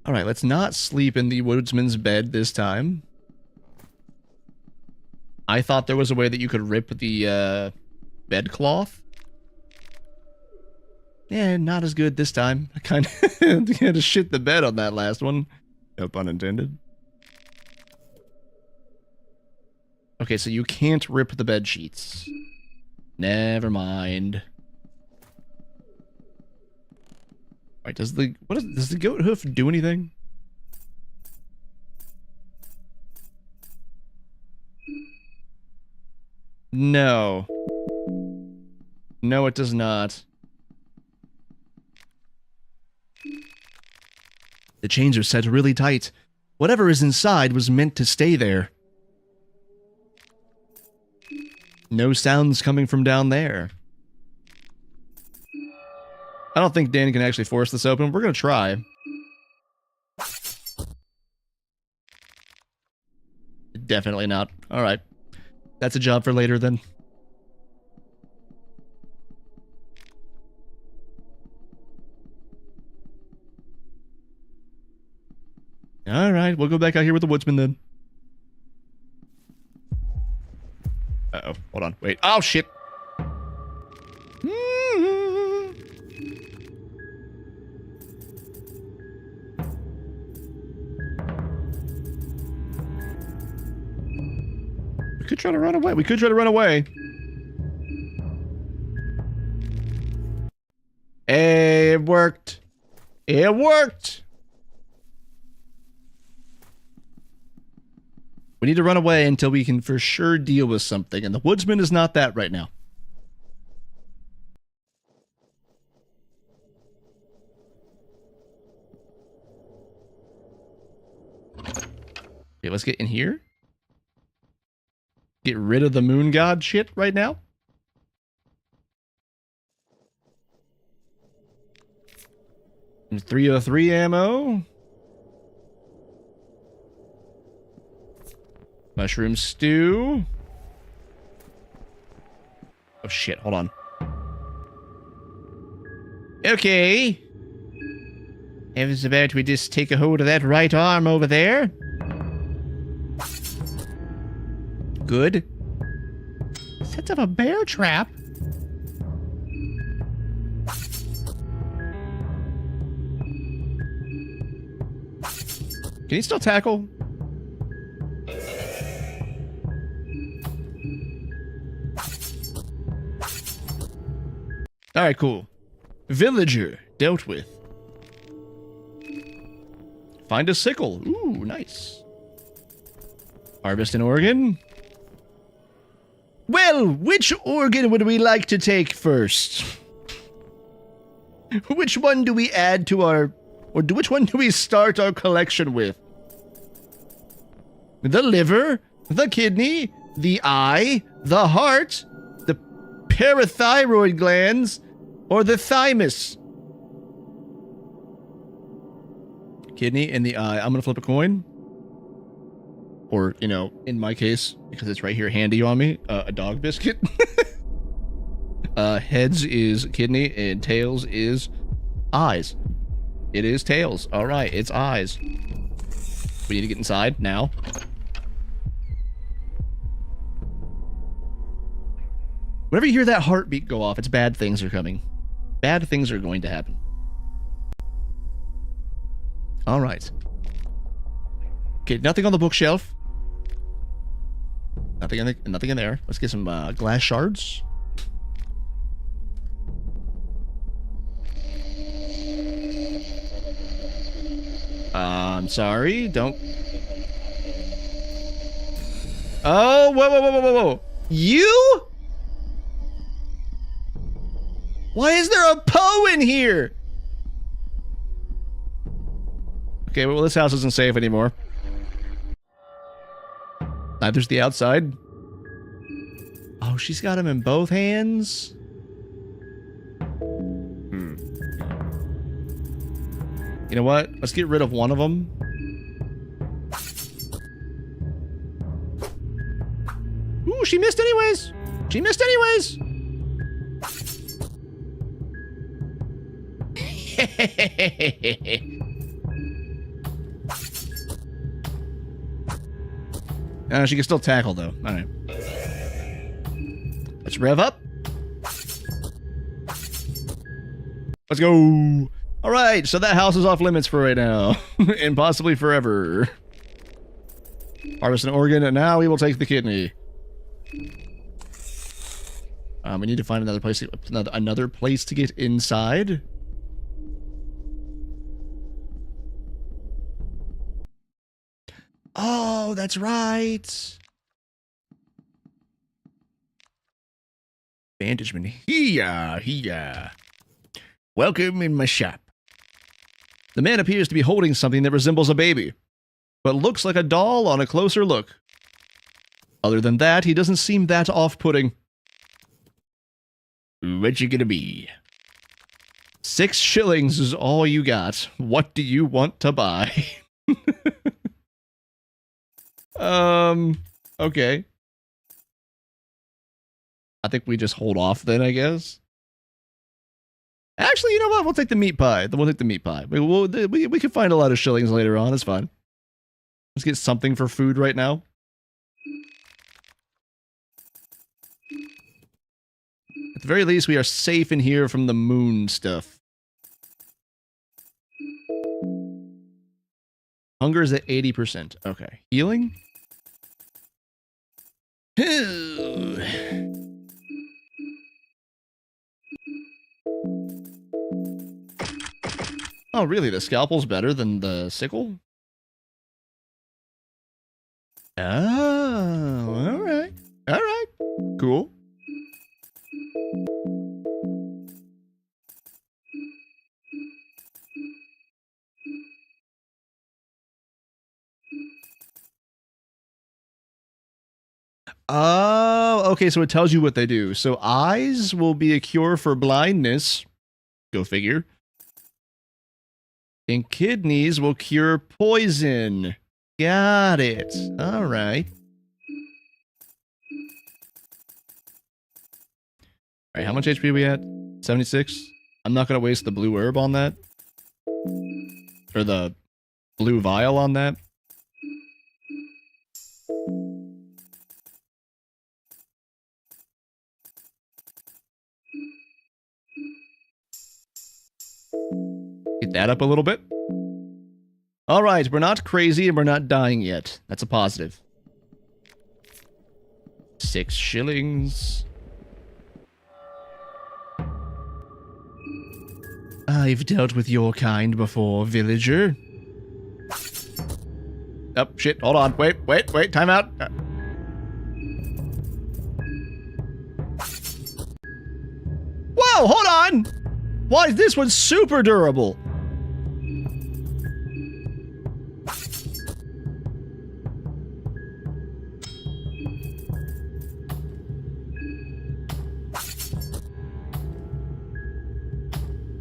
Alright, let's not sleep in the woodsman's bed this time. I thought there was a way that you could rip the bedcloth. Yeah, not as good this time. I kind of had to shit the bed on that last one. No pun intended. Okay, so you can't rip the bed sheets. Never mind. Alright, does the goat hoof do anything? No. No, it does not. The chains are set really tight. Whatever is inside was meant to stay there. No sounds coming from down there. I don't think Danny can actually force this open. We're gonna try. Definitely not. Alright. That's a job for later then. Alright, we'll go back out here with the woodsman then. Uh-oh. Hold on. Wait. Oh, shit! We could try to run away. We could try to run away. Hey, it worked. It worked. We need to run away until we can for sure deal with something, and the woodsman is not that right now. Okay, let's get in here. Get rid of the moon god shit right now. And 303 ammo. Mushroom stew. Oh shit, hold on. Okay. Heavens about we just take a hold of that right arm over there. Good. Sets up a bear trap. Can he still tackle? Alright, cool. Villager dealt with. Find a sickle. Ooh, nice. Harvest an organ. Well, which organ would we like to take first? Which one do we add to our... which one do we start our collection with? The liver, the kidney, the eye, the heart, the parathyroid glands, or the thymus? Kidney and the eye. I'm gonna flip a coin. Or, you know, in my case, because it's right here handy on me, a dog biscuit. Heads is kidney and tails is eyes. It is tails. All right, it's eyes. We need to get inside now. Whenever you hear that heartbeat go off, it's bad things are coming. Bad things are going to happen. All right. Okay, nothing on the bookshelf. Nothing in there. Let's get some glass shards. I'm sorry. Don't. Oh, whoa. You? Why is there a Poe in here? Okay, well, this house isn't safe anymore. Neither's the outside. Oh, she's got him in both hands? You know what? Let's get rid of one of them. Ooh, she missed anyways. She missed anyways. She can still tackle though. All right. Let's rev up. Let's go. All right, so that house is off limits for right now, and possibly forever. Harvest an organ, and now we will take the kidney. We need to find another place. Another place to get inside. Oh, that's right. Vantageman. Here. Welcome in my shop. The man appears to be holding something that resembles a baby, but looks like a doll on a closer look. Other than that, he doesn't seem that off-putting. What you gonna be? 6 shillings is all you got. What do you want to buy? Okay. I think we just hold off then, I guess. Actually, you know what? We'll take the meat pie. We'll take the meat pie. We can find a lot of shillings later on. It's fine. Let's get something for food right now. At the very least, we are safe in here from the moon stuff. Hunger is at 80%. Okay. Healing? Oh, really? The scalpel's better than the sickle? Oh, alright. Alright. Cool. Oh, okay, so it tells you what they do. So eyes will be a cure for blindness. Go figure. And kidneys will cure poison. Got it. All right. All right, how much HP are we at? 76? I'm not going to waste the blue herb on that. Or the blue vial on that. Get that up a little bit. All right, we're not crazy and we're not dying yet. That's a positive. 6 shillings. I've dealt with your kind before, villager. Oh, shit. Hold on. Wait. Time out. Whoa, hold on. Why is this one super durable?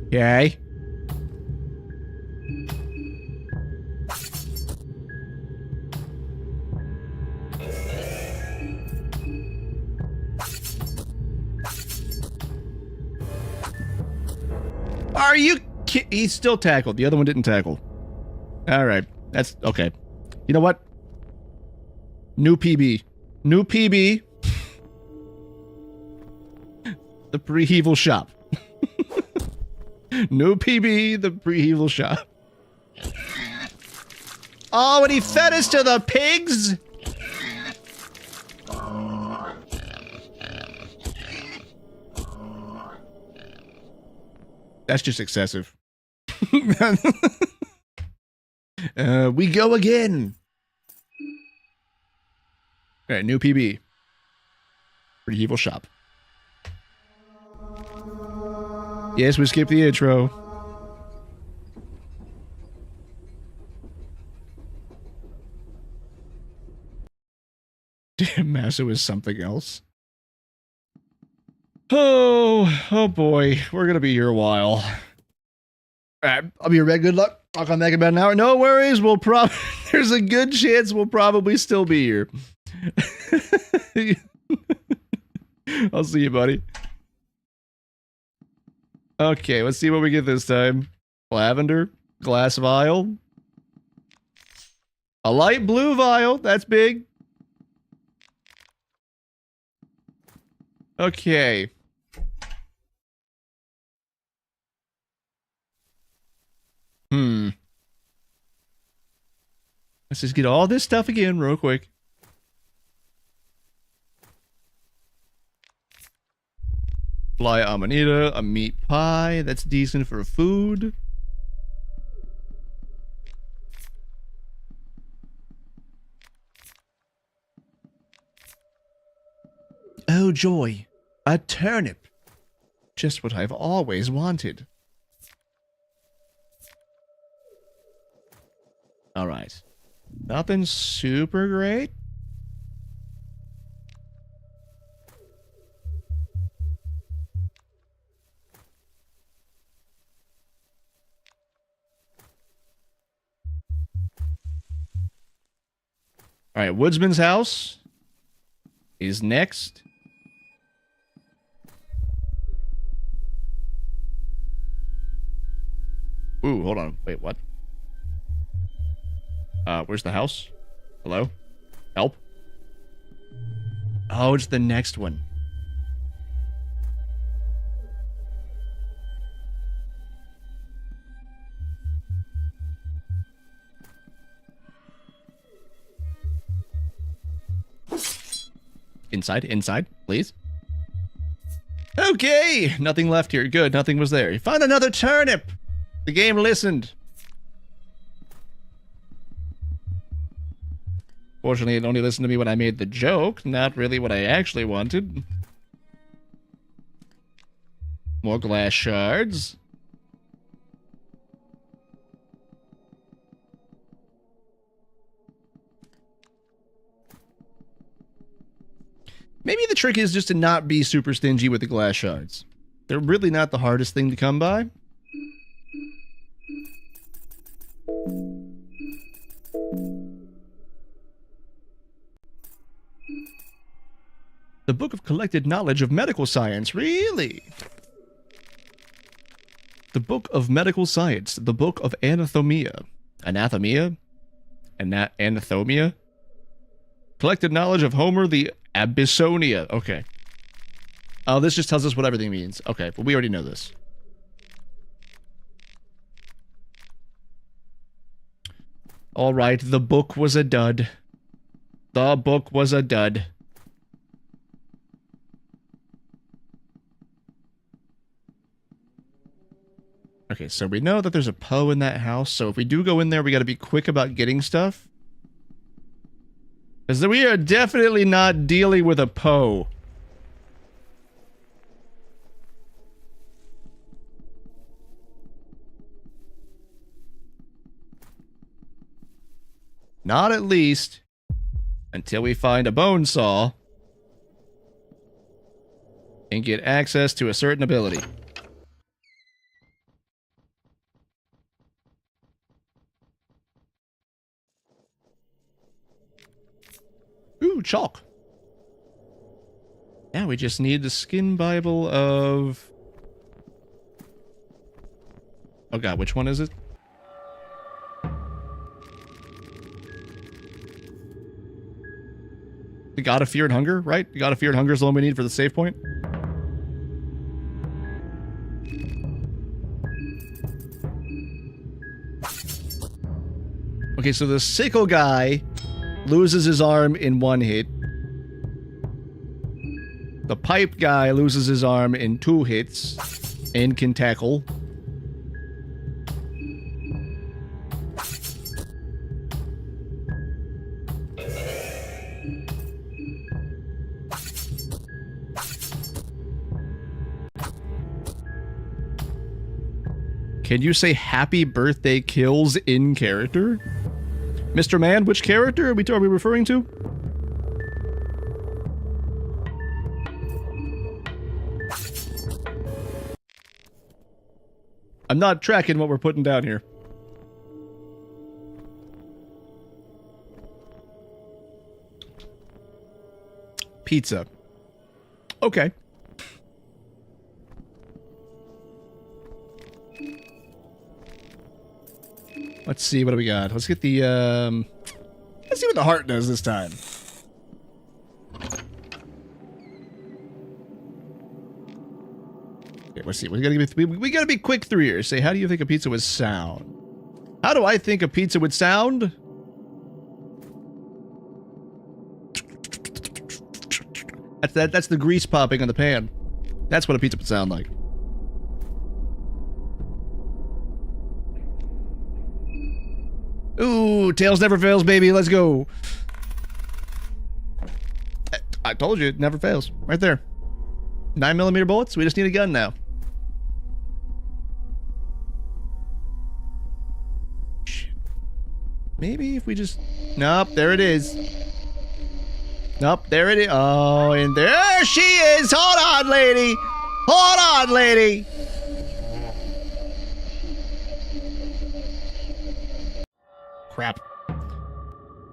Okay. Are you he's still tackled. The other one didn't tackle. All right. That's okay. You know what? New PB. New PB. The pre-heval shop. New PB, the pre-heval shop. Oh, and he fed us to the pigs? That's just excessive. We go again. All right, new PB. Pre-heval shop. Yes, we skipped the intro. Damn, Maso is something else. Oh boy, we're gonna be here a while. Alright, I'll be your red. Good luck. I'll come back in about an hour. No worries, we'll probably there's a good chance we'll probably still be here. I'll see you, buddy. Okay, let's see what we get this time. Lavender, glass vial. A light blue vial, that's big. Okay. Let's just get all this stuff again real quick. Fly amanita, a meat pie. That's decent for food. Oh joy, a turnip. Just what I've always wanted. Alright. Nothing super great. Alright, Woodsman's house is next. Ooh, hold on. Wait, what? Where's the house? Hello? Help? Oh, it's the next one. Inside, please. Okay, nothing left here. Good, nothing was there. You found another turnip. The game listened. Fortunately, it only listened to me when I made the joke, not really what I actually wanted. More glass shards. Maybe the trick is just to not be super stingy with the glass shards. They're really not the hardest thing to come by. The Book of Collected Knowledge of Medical Science, really? The Book of Medical Science, the Book of Anathomia. Anathomia? Anathomia? Collected Knowledge of Homer the Abyssonia. Okay. Oh, this just tells us what everything means. Okay, but we already know this. Alright, the book was a dud. The book was a dud. Okay, so we know that there's a Poe in that house, so if we do go in there, we gotta be quick about getting stuff. Because we are definitely not dealing with a Poe. Not at least until we find a bone saw and get access to a certain ability. Ooh, chalk. Now we just need the skin Bible of... Oh god, which one is it? The God of Fear and Hunger, right? The God of Fear and Hunger is the one we need for the save point. Okay, so the sickle guy loses his arm in one hit. The pipe guy loses his arm in 2 hits and can tackle. Can you say happy birthday kills in character? Mr. Man, which character are we referring to? I'm not tracking what we're putting down here. Pizza. Okay. Let's see, what do we got? Let's get the, let's see what the heart does this time. Okay, let's see. We gotta be quick through here. Say, how do you think a pizza would sound? How do I think a pizza would sound? That's the grease popping on the pan. That's what a pizza would sound like. Ooh, tails never fails, baby. Let's go. I told you, it never fails. Right there. 9mm bullets. We just need a gun now. Maybe if we just... Nope, there it is. Nope, there it is. Oh, and there she is. Hold on, lady. Hold on, lady. Crap.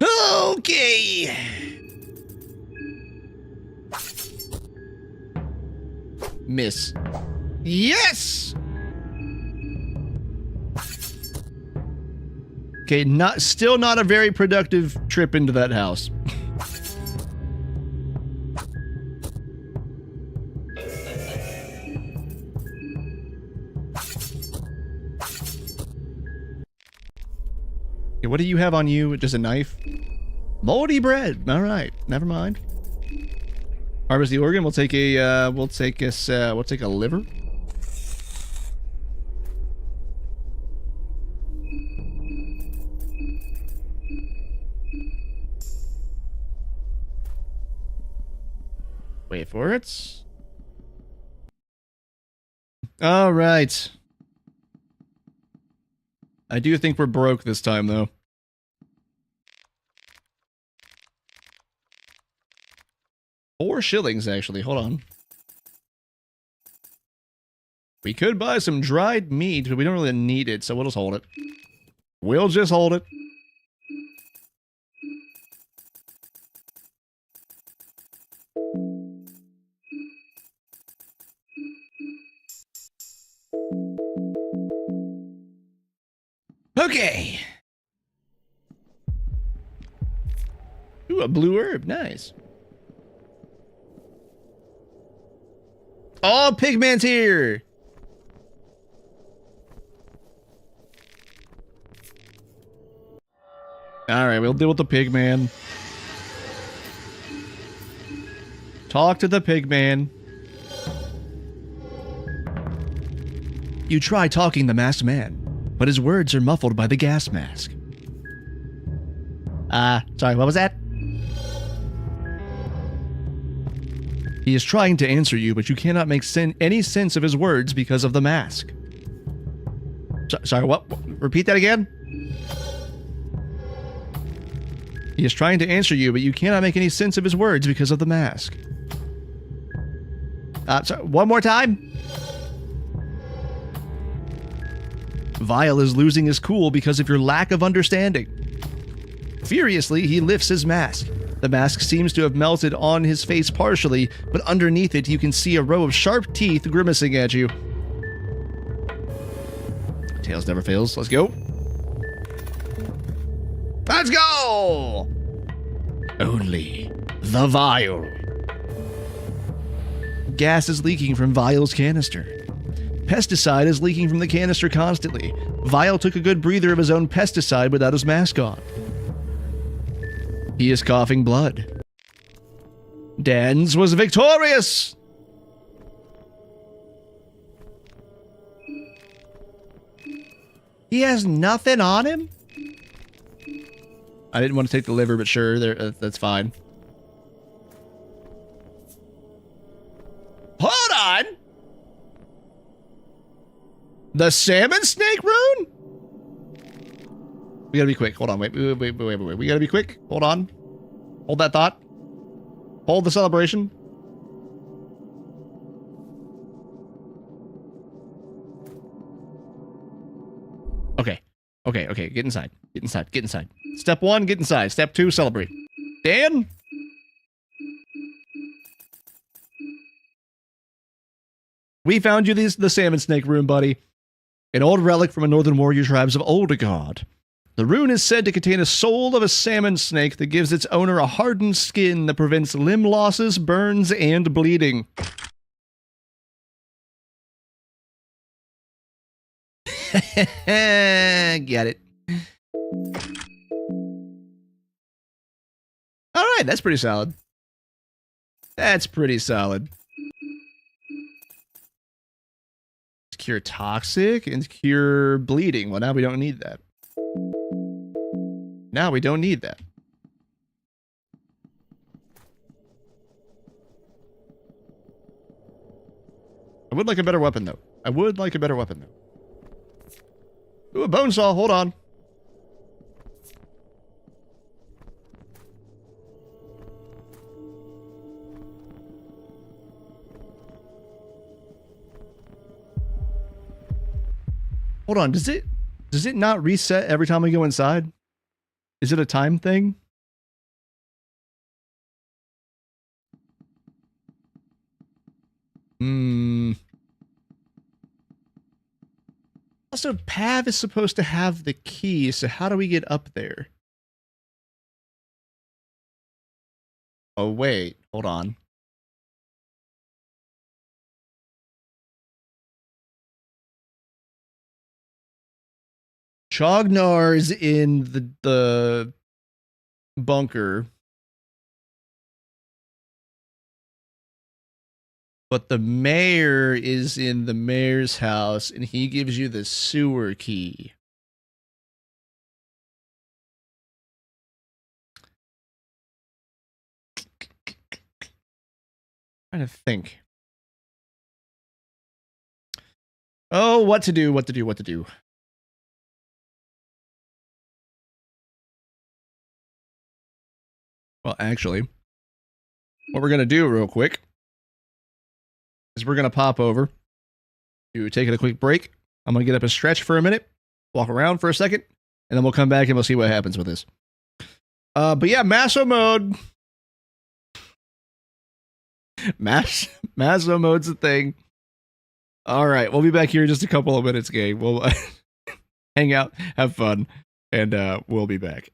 Okay. Miss. Yes! Okay, still not a very productive trip into that house. Okay, what do you have on you? Just a knife? Moldy bread. All right, never mind. Harvest the organ. We'll take a we'll take a liver. Wait for it. All right. I do think we're broke this time, though. $4, actually. Hold on. We could buy some dried meat, but we don't really need it, so we'll just hold it. We'll just hold it. Okay. Ooh, a blue herb. Nice. Oh, Pigman's here. All right, we'll deal with the Pigman. Talk to the Pigman. You try talking the masked man, but his words are muffled by the gas mask. Sorry, what was that? He is trying to answer you, but you cannot make any sense of his words because of the mask. Sorry, what? Repeat that again? He is trying to answer you, but you cannot make any sense of his words because of the mask. Sorry, one more time? Vile is losing his cool because of your lack of understanding. Furiously, he lifts his mask. The mask seems to have melted on his face partially, but underneath it you can see a row of sharp teeth grimacing at you. Tails never fails. Let's go. Let's go! Only the vial. Gas is leaking from Vial's canister. Pesticide is leaking from the canister constantly. Vial took a good breather of his own pesticide without his mask on. He is coughing blood. Dans was victorious! He has nothing on him? I didn't want to take the liver, but sure, that's fine. Hold on! The salmon snake rune? We gotta be quick. Hold on. Wait. We gotta be quick. Hold on. Hold that thought. Hold the celebration. Okay, okay, get inside. Get inside, get inside. Step 1, get inside. Step 2, celebrate. Dan? We found you the salmon snake rune, buddy. An old relic from a northern warrior tribes of Oldegard. The rune is said to contain a soul of a salmon snake that gives its owner a hardened skin that prevents limb losses, burns, and bleeding. Get it. Alright, that's pretty solid. That's pretty solid. Cure toxic and cure bleeding. Well, now we don't need that. Now we don't need that. I would like a better weapon, though. I would like a better weapon, though. Ooh, a bone saw. Hold on. Hold on. Does it not reset every time we go inside? Is it a time thing? Also, Pav is supposed to have the key, so how do we get up there? Oh, wait. Hold on. Chognar's in the bunker. But the mayor is in the mayor's house, and he gives you the sewer key. Trying to think. Oh, what to do, what to do, what to do. Well, actually, what we're going to do real quick is we're going to pop over to taking a quick break. I'm going to get up and stretch for a minute, walk around for a second, and then we'll come back and we'll see what happens with this. But yeah, Maso mode. Maso mode's a thing. All right, we'll be back here in just a couple of minutes, gang. We'll hang out, have fun, and we'll be back.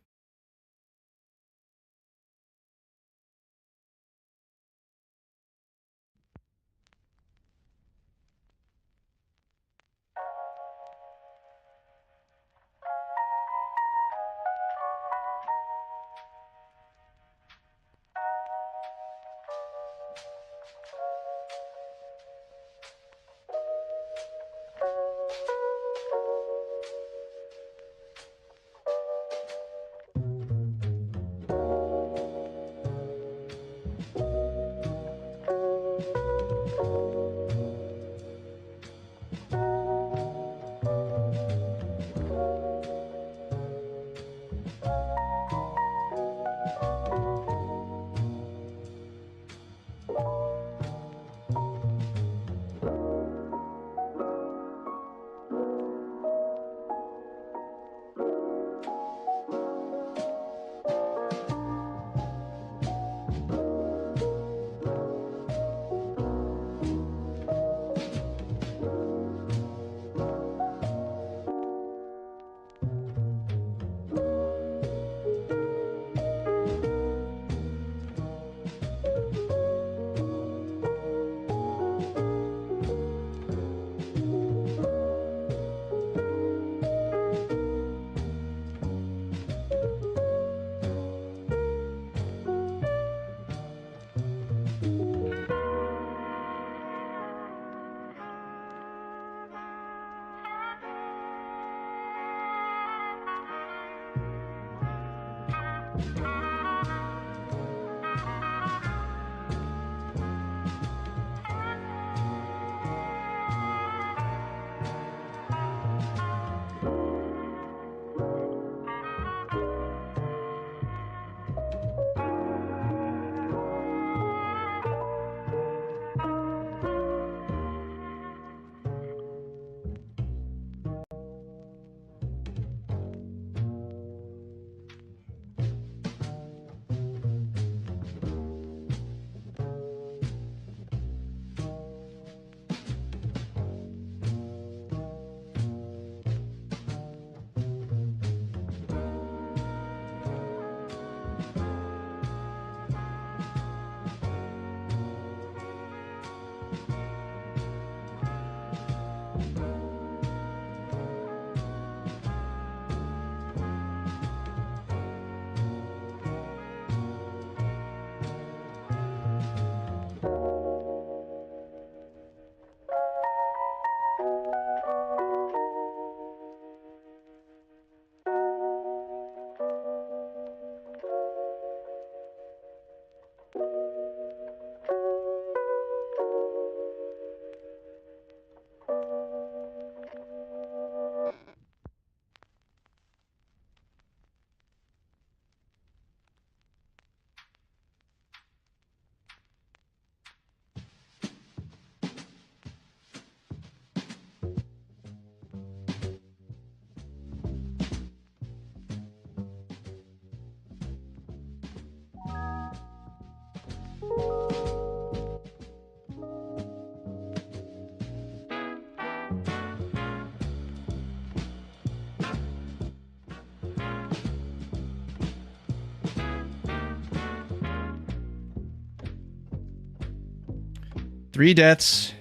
Three deaths.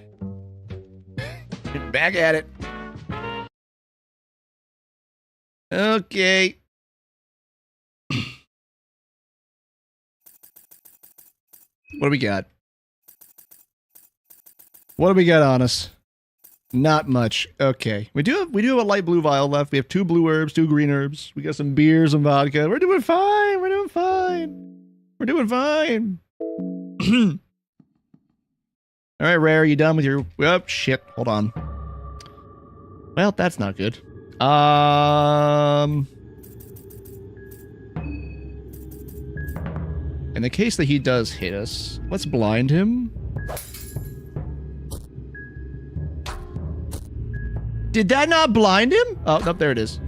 Back at it. Okay. What do we got? What do we got on us? Not much. Okay. We do have a light blue vial left. We have 2 blue herbs, 2 green herbs. We got some beers and vodka. We're doing fine. We're doing fine. We're doing fine. All right, Rare, are you done with your... Oh, shit. Hold on. Well, that's not good. In the case that he does hit us, let's blind him. Did that not blind him? Oh, nope, there it is.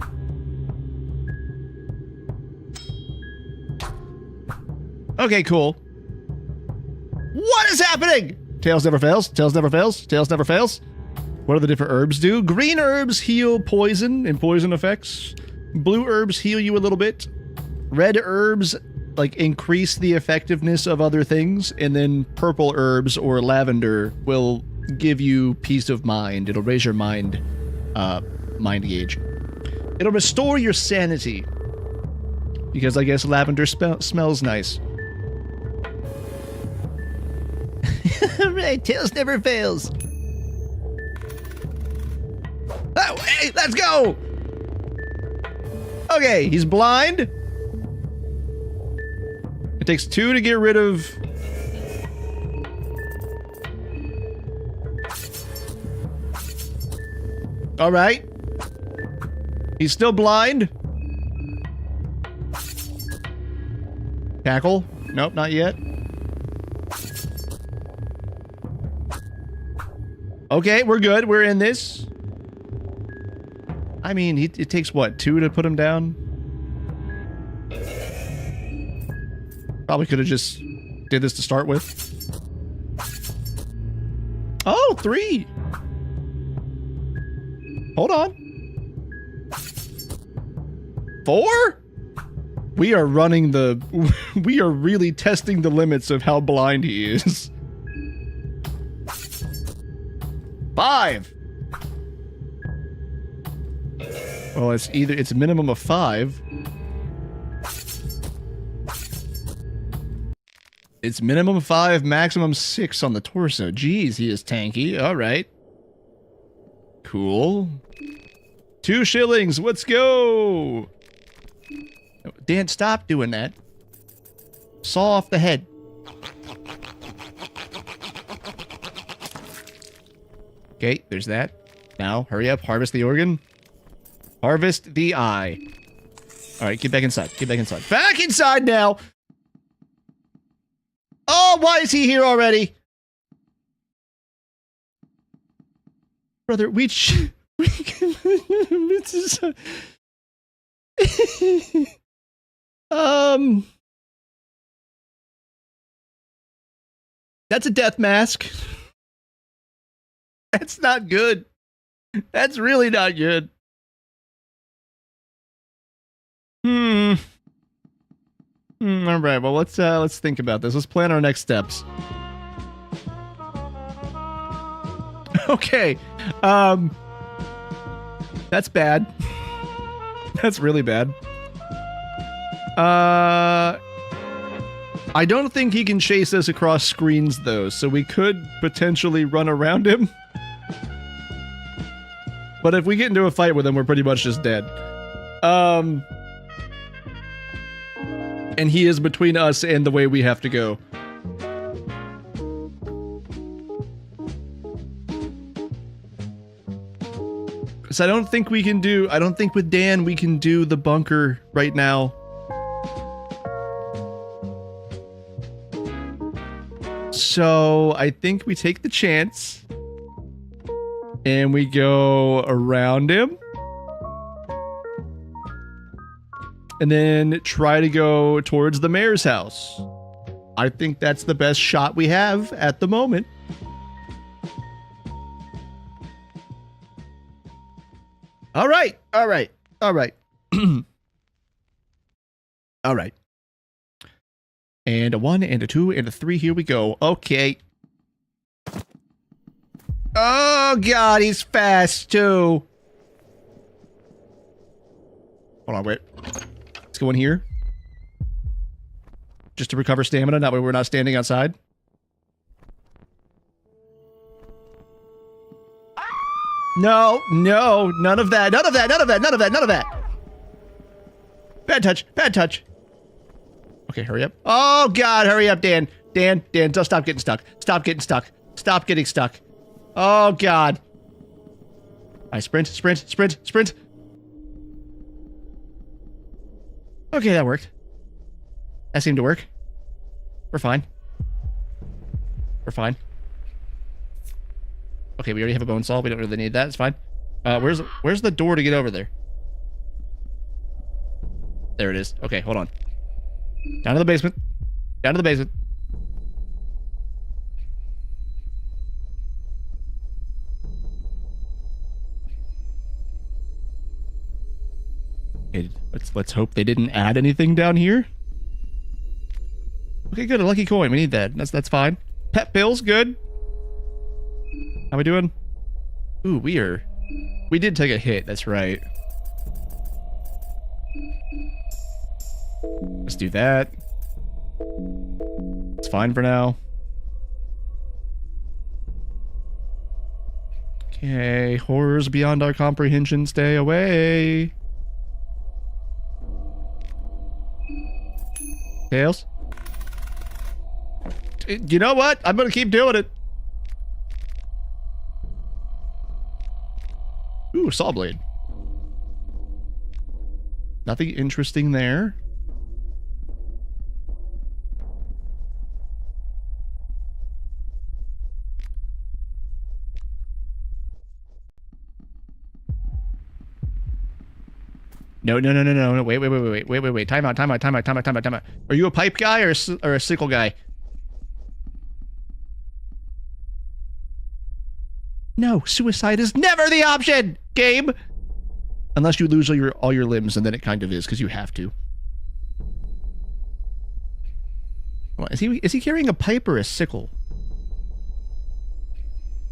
Okay, cool. What is happening? Tails never fails. Tails never fails. Tails never fails. What do the different herbs do? Green herbs heal poison and poison effects. Blue herbs heal you a little bit. Red herbs, like, increase the effectiveness of other things. And then purple herbs or lavender will give you peace of mind. It'll raise your mind gauge. It'll restore your sanity. Because I guess lavender smells nice. Right, Tails never fails. Oh, hey, let's go! Okay, he's blind. It takes 2 to get rid of... Alright. He's still blind. Tackle? Nope, not yet. Okay, we're good. We're in this. I mean, it takes, what, 2 to put him down? Probably could have just did this to start with. Oh, 3! Hold on. 4? We are running the... We are really testing the limits of how blind he is. 5! Well, it's a minimum of 5. It's minimum 5, maximum 6 on the torso. Jeez, he is tanky. Alright. Cool. 2 shillings, let's go! Dan, stop doing that. Saw off the head. Okay, there's that. Now, hurry up, harvest the organ. Harvest the eye. Alright, get back inside. Get back inside. Back inside now! Oh, why is he here already? Brother, that's a death mask. That's not good. That's really not good. All right. Well, let's think about this. Let's plan our next steps. Okay. That's bad. That's really bad. I don't think he can chase us across screens though, so we could potentially run around him. But if we get into a fight with him, we're pretty much just dead. And he is between us and the way we have to go. So I don't think with Dan we can do the bunker right now. So I think we take the chance and we go around him and then try to go towards the mayor's house. I think that's the best shot we have at the moment. All right. All right. And a 1 and a 2 and a 3. Here we go. Okay. Oh, God, he's fast, too. Hold on, wait. Let's go in here. Just to recover stamina, that way we're not standing outside. No, none of that. Bad touch. Okay, hurry up. Oh, God, hurry up, Dan. Dan, don't stop getting stuck. Stop getting stuck. Oh, God. All right, sprint. Okay, that worked. That seemed to work. We're fine. Okay, we already have a bone saw. We don't really need that. It's fine. Where's the door to get over there? There it is. Okay, hold on. Down to the basement. Okay, let's hope they didn't add anything down here. Okay, good. A lucky coin. We need that. That's fine. Pet pills, good. How we doing? Ooh, we did take a hit. That's right. Let's do that. It's fine for now. Okay, horrors beyond our comprehension, stay away. Tails? You know what? I'm gonna keep doing it. Ooh, saw blade. Nothing interesting there. No. Wait. Time out. Are you a pipe guy or a sickle guy? No, suicide is never the option, game. Unless you lose all your limbs, and then it kind of is because you have to. Well, is he carrying a pipe or a sickle?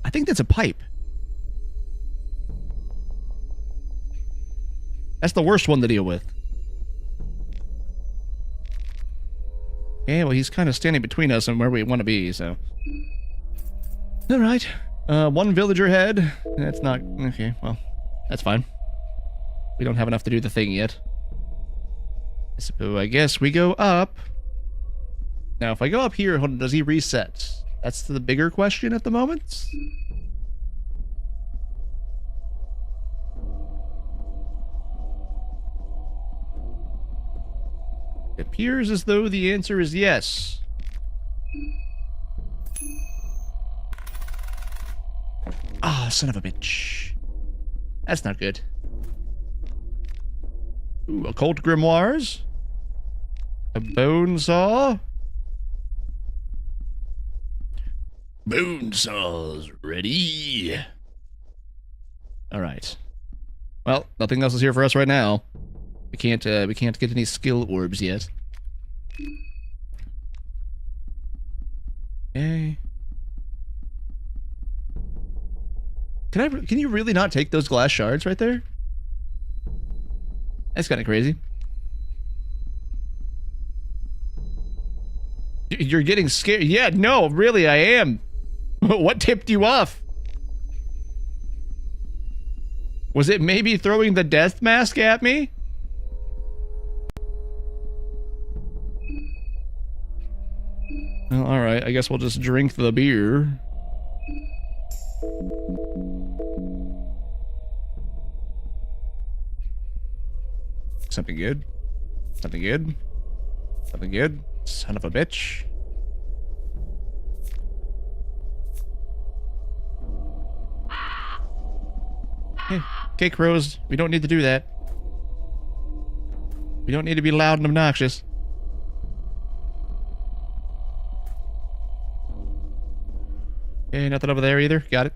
I think that's a pipe. That's the worst one to deal with. Yeah, well, he's kind of standing between us and where we want to be, so. All right. One villager head. That's not... Okay, well, that's fine. We don't have enough to do the thing yet. So I guess we go up. Now, if I go up here, does he reset? That's the bigger question at the moment. It appears as though the answer is yes. Ah, son of a bitch. That's not good. Ooh, occult grimoires. A bone saw. Bone saws ready. All right. Well, nothing else is here for us right now. We can't get any skill orbs yet. Okay. Can you really not take those glass shards right there? That's kind of crazy. You're getting scared. Yeah, no, really, I am. What tipped you off? Was it maybe throwing the death mask at me? Well, alright, I guess we'll just drink the beer. Something good? Something good? Something good? Son of a bitch. Okay, crows, we don't need to do that. We don't need to be loud and obnoxious. Okay, nothing over there either. Got it.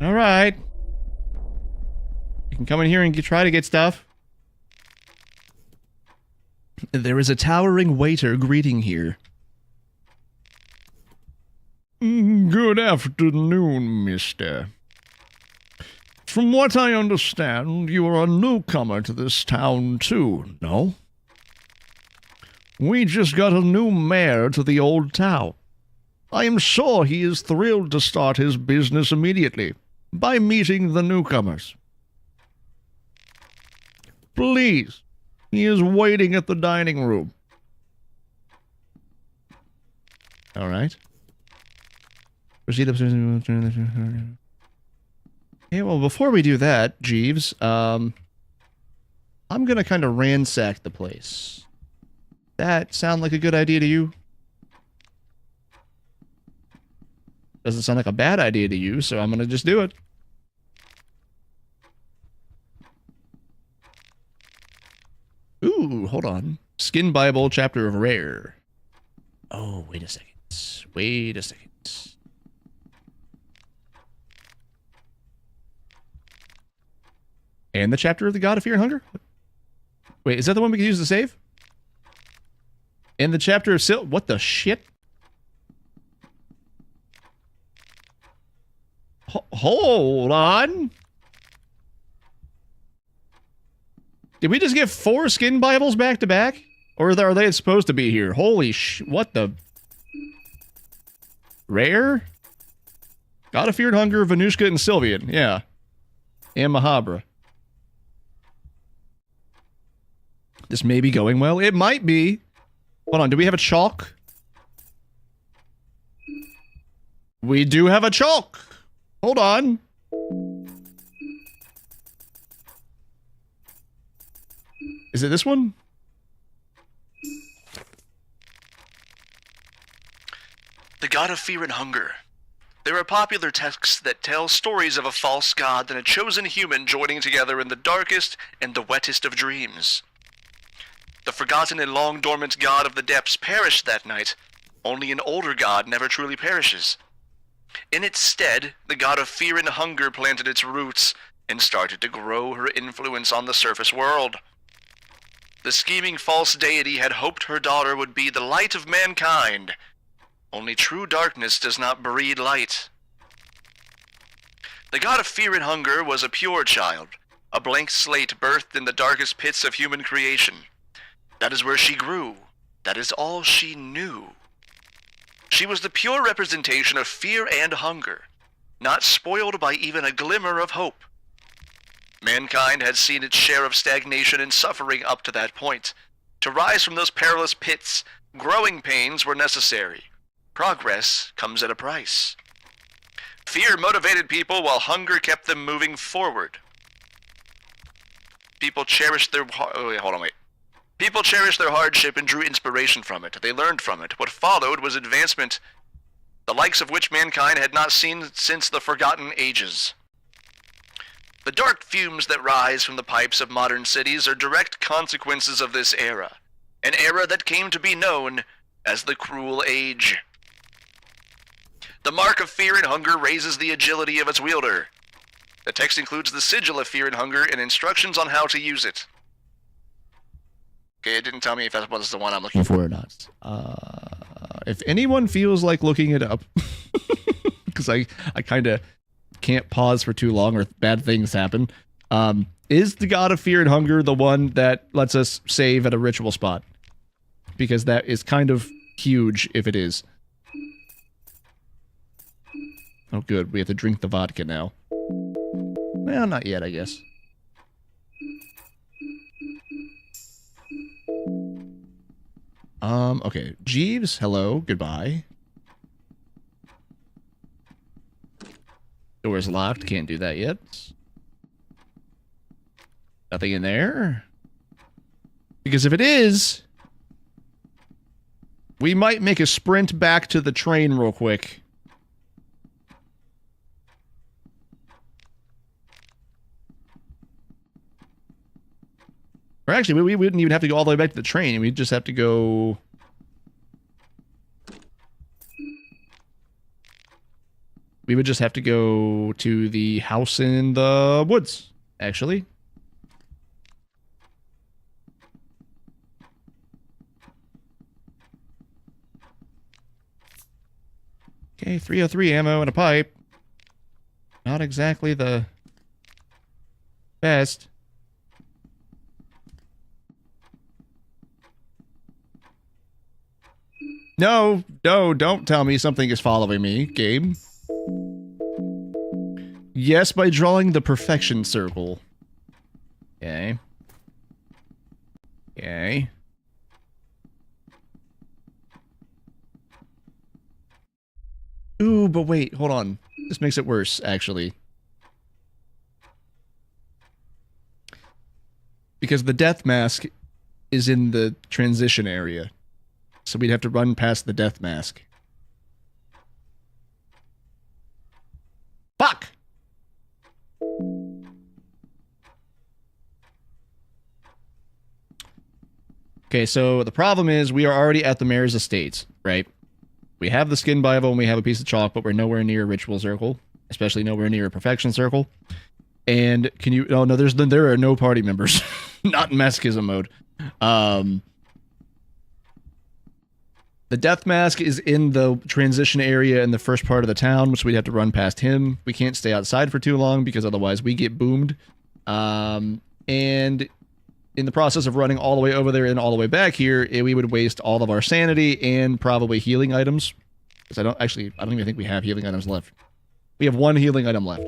Alright. You can come in here and try to get stuff. There is a towering waiter greeting here. Good afternoon, mister. From what I understand, you are a newcomer to this town too, no? We just got a new mayor to the old town. I am sure he is thrilled to start his business immediately by meeting the newcomers. Please, he is waiting at the dining room. All right. Proceed up. Okay, well, before we do that, Jeeves, I'm gonna kind of ransack the place. That sound like a good idea to you? Doesn't sound like a bad idea to you, so I'm gonna just do it. Ooh, hold on. Skin Bible, chapter of Rare. Oh, wait a second. Wait a second. And the chapter of the God of Fear and Hunger? Wait, is that the one we can use to save? And the chapter of what the shit? Hold on. Did we just get 4 skin Bibles back to back? Or are they supposed to be here? Holy what the? Rare? God of Fear and Hunger, Venushka, and Sylvian. Yeah. And Mahabra. This may be going well. It might be. Hold on, do we have a chalk? We do have a chalk. Hold on. Is it this one? The God of Fear and Hunger. There are popular texts that tell stories of a false god and a chosen human joining together in the darkest and the wettest of dreams. The forgotten and long dormant god of the depths perished that night. Only an older god never truly perishes. In its stead, the God of Fear and Hunger planted its roots and started to grow her influence on the surface world. The scheming false deity had hoped her daughter would be the light of mankind. Only true darkness does not breed light. The God of Fear and Hunger was a pure child, a blank slate birthed in the darkest pits of human creation. That is where she grew. That is all she knew. She was the pure representation of fear and hunger, not spoiled by even a glimmer of hope. Mankind had seen its share of stagnation and suffering up to that point. To rise from those perilous pits, growing pains were necessary. Progress comes at a price. Fear motivated people while hunger kept them moving forward. People cherished their... People cherished their hardship and drew inspiration from it. They learned from it. What followed was advancement, the likes of which mankind had not seen since the forgotten ages. The dark fumes that rise from the pipes of modern cities are direct consequences of this era, an era that came to be known as the Cruel Age. The mark of Fear and Hunger raises the agility of its wielder. The text includes the sigil of Fear and Hunger and instructions on how to use it. Okay, it didn't tell me if that was the one I'm looking for or not. If anyone feels like looking it up, because I kind of can't pause for too long or bad things happen, is the God of Fear and Hunger the one that lets us save at a ritual spot? Because that is kind of huge if it is. Oh good, we have to drink the vodka now. Well, not yet, I guess. Okay. Jeeves, hello, goodbye. Door's locked, can't do that yet. Nothing in there. Because if it is, we might make a sprint back to the train real quick. Or actually, we wouldn't even have to go all the way back to the train. We'd just have to go... We would just have to go to the house in the woods, actually. Okay, 303 ammo and a pipe. Not exactly the best. No, don't tell me something is following me, game. Yes, by drawing the perfection circle. Okay. Okay. Ooh, but wait, hold on. This makes it worse, actually. Because the death mask is in the transition area. So we'd have to run past the death mask. Fuck! Okay, so the problem is we are already at the mayor's estates, right? We have the skin Bible and we have a piece of chalk, but we're nowhere near a ritual circle, especially nowhere near a perfection circle. And can you... Oh, no, there are no party members. Not in masochism mode. The death mask is in the transition area in the first part of the town, which we'd have to run past him. We can't stay outside for too long because otherwise we get boomed. And in the process of running all the way over there and all the way back here, we would waste all of our sanity and probably healing items. Because I don't even think we have healing items left. We have one healing item left.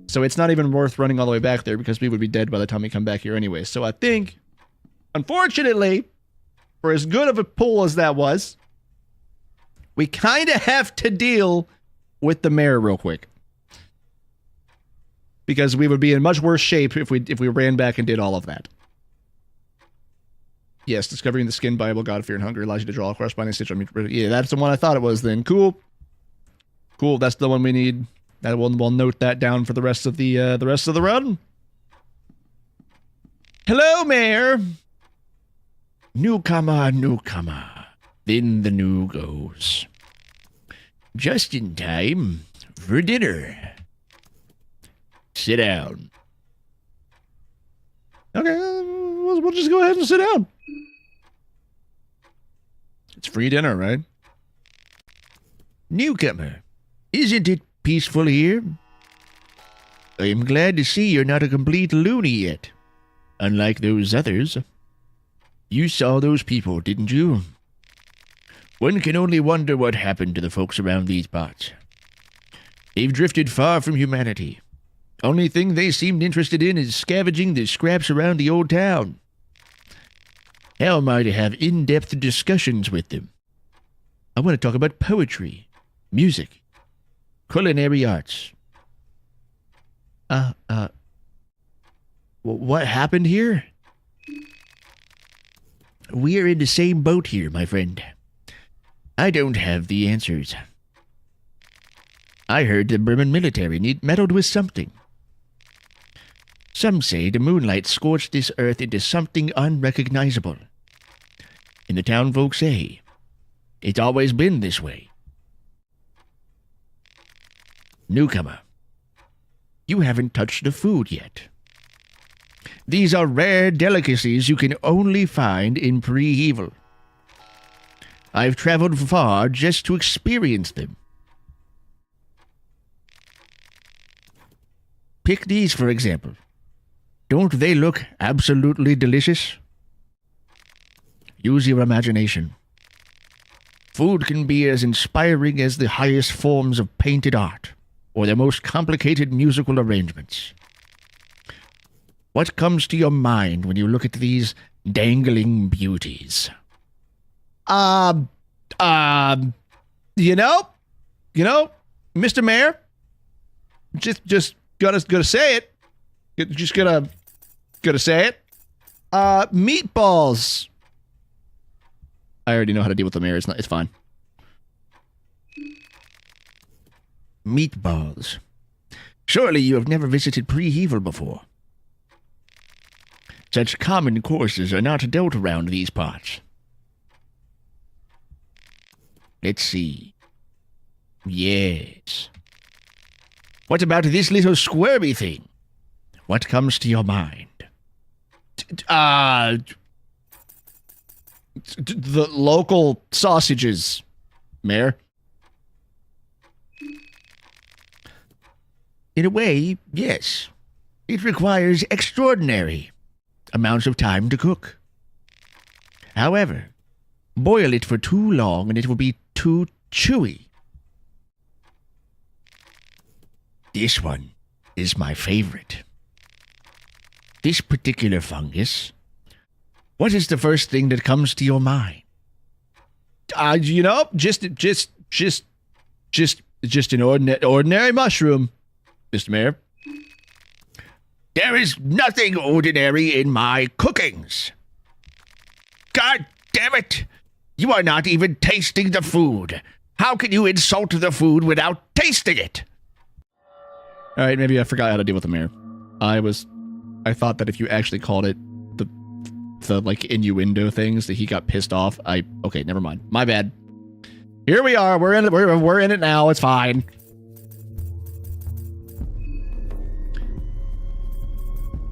So it's not even worth running all the way back there because we would be dead by the time we come back here anyway. So I think, unfortunately, for as good of a pull as that was, we kind of have to deal with the mayor real quick. Because we would be in much worse shape if we ran back and did all of that. Yes, discovering the skin Bible, God, Fear, and Hunger allows you to draw a corresponding stitch. Yeah, that's the one I thought it was then. Cool. Cool, that's the one we need. That one, we'll note that down for the rest of the run. Hello, Mayor. Newcomer, newcomer. Then the new goes. Just in time for dinner. Sit down. Okay, we'll just go ahead and sit down. It's free dinner, right? Newcomer, isn't it peaceful here? I am glad to see you're not a complete loony yet. Unlike those others. You saw those people, didn't you? One can only wonder what happened to the folks around these parts. They've drifted far from humanity. Only thing they seemed interested in is scavenging the scraps around the old town. How am I to have in-depth discussions with them? I want to talk about poetry, music, culinary arts. What happened here? We're in the same boat here, my friend. I don't have the answers. I heard the Bremen military meddled with something. Some say the moonlight scorched this earth into something unrecognizable. And the town folk say, it's always been this way. Newcomer, you haven't touched the food yet. These are rare delicacies you can only find in pre-evil. I've traveled far just to experience them. Pick these, for example. Don't they look absolutely delicious? Use your imagination. Food can be as inspiring as the highest forms of painted art, or the most complicated musical arrangements. What comes to your mind when you look at these dangling beauties? Um, you know, Mr. Mayor, just gotta say it. Just gotta say it. Meatballs. I already know how to deal with the mayor. It's fine. Meatballs. Surely you have never visited Pre-Evil before. Such common courses are not dealt around these parts. Let's see. Yes. What about this little squirmy thing? What comes to your mind? The local sausages, Mayor. In a way, yes. It requires extraordinary amounts of time to cook. However, boil it for too long and it will be too chewy. This one is my favorite. This particular fungus. What is the first thing that comes to your mind? Just an ordinary mushroom, Mr. Mayor. There is nothing ordinary in my cookings. God damn it! You are not even tasting the food. How can you insult the food without tasting it? All right, maybe I forgot how to deal with the mayor. I thought that if you actually called it the like innuendo things that he got pissed off. Okay, never mind. My bad. Here we are. We're in it now. It's fine.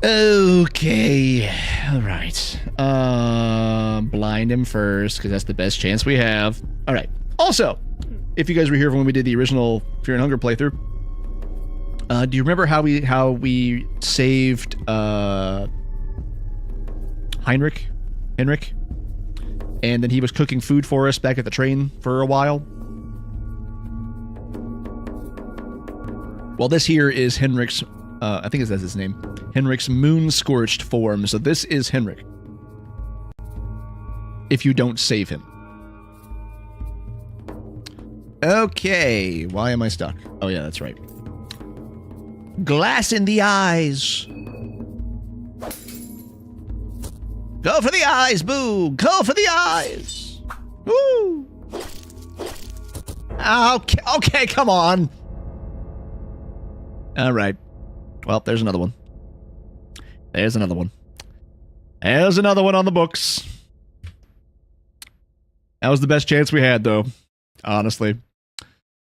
Okay. All right. Blind him first because that's the best chance we have. All right. Also, if you guys were here when we did the original Fear and Hunger playthrough, do you remember how we saved Henrik, and then he was cooking food for us back at the train for a while? Well, this here is Henrik's, I think that's his name, Henrik's moon-scorched form. So this is Henrik. If you don't save him. Okay, why am I stuck? Oh yeah, that's right. Glass in the eyes. Go for the eyes, boo! Go for the eyes! Woo! Okay, come on. All right. Well, there's another one. There's another one. There's another one on the books. That was the best chance we had, though. Honestly,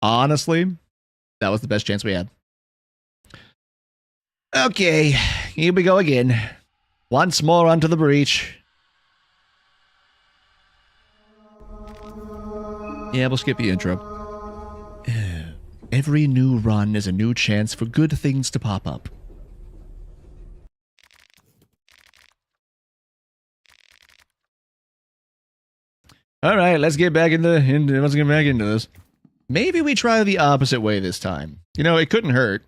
that was the best chance we had. Okay, here we go again. Once more onto the breach. Yeah, we'll skip the intro. Every new run is a new chance for good things to pop up. All right, let's get back into this. Maybe we try the opposite way this time. You know, it couldn't hurt.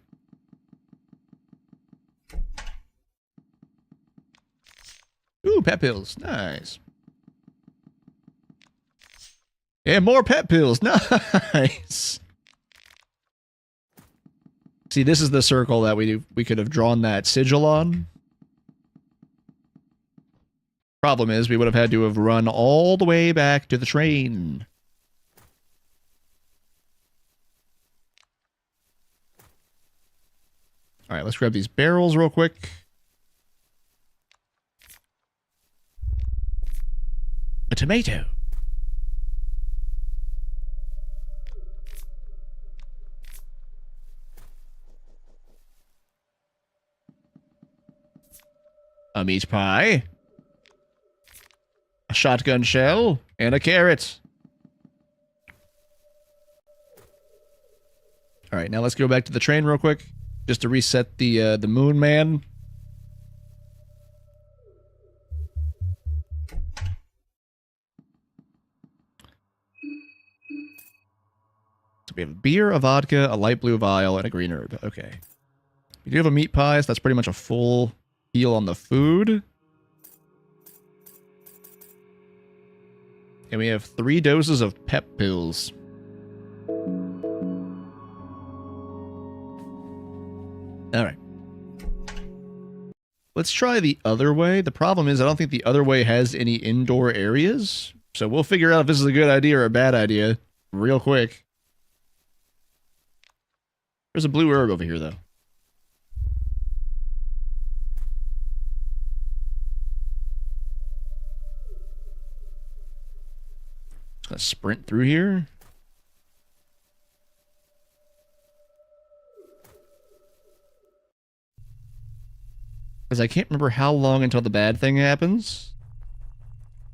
Ooh, pet pills. Nice. And more pet pills. Nice. See, this is the circle that we could have drawn that sigil on. Problem is, we would have had to have run all the way back to the train. All right, let's grab these barrels real quick. A tomato. A meat pie. A shotgun shell. And a carrot. Alright, now let's go back to the train real quick. Just to reset the moon man. So we have a beer, a vodka, a light blue vial, and a green herb. Okay. We do have a meat pie, so that's pretty much a full Heal on the food. And we have 3 doses of pep pills. Alright. Let's try the other way. The problem is I don't think the other way has any indoor areas. So we'll figure out if this is a good idea or a bad idea real quick. There's a blue herb over here, though. Just gonna sprint through here. Because I can't remember how long until the bad thing happens.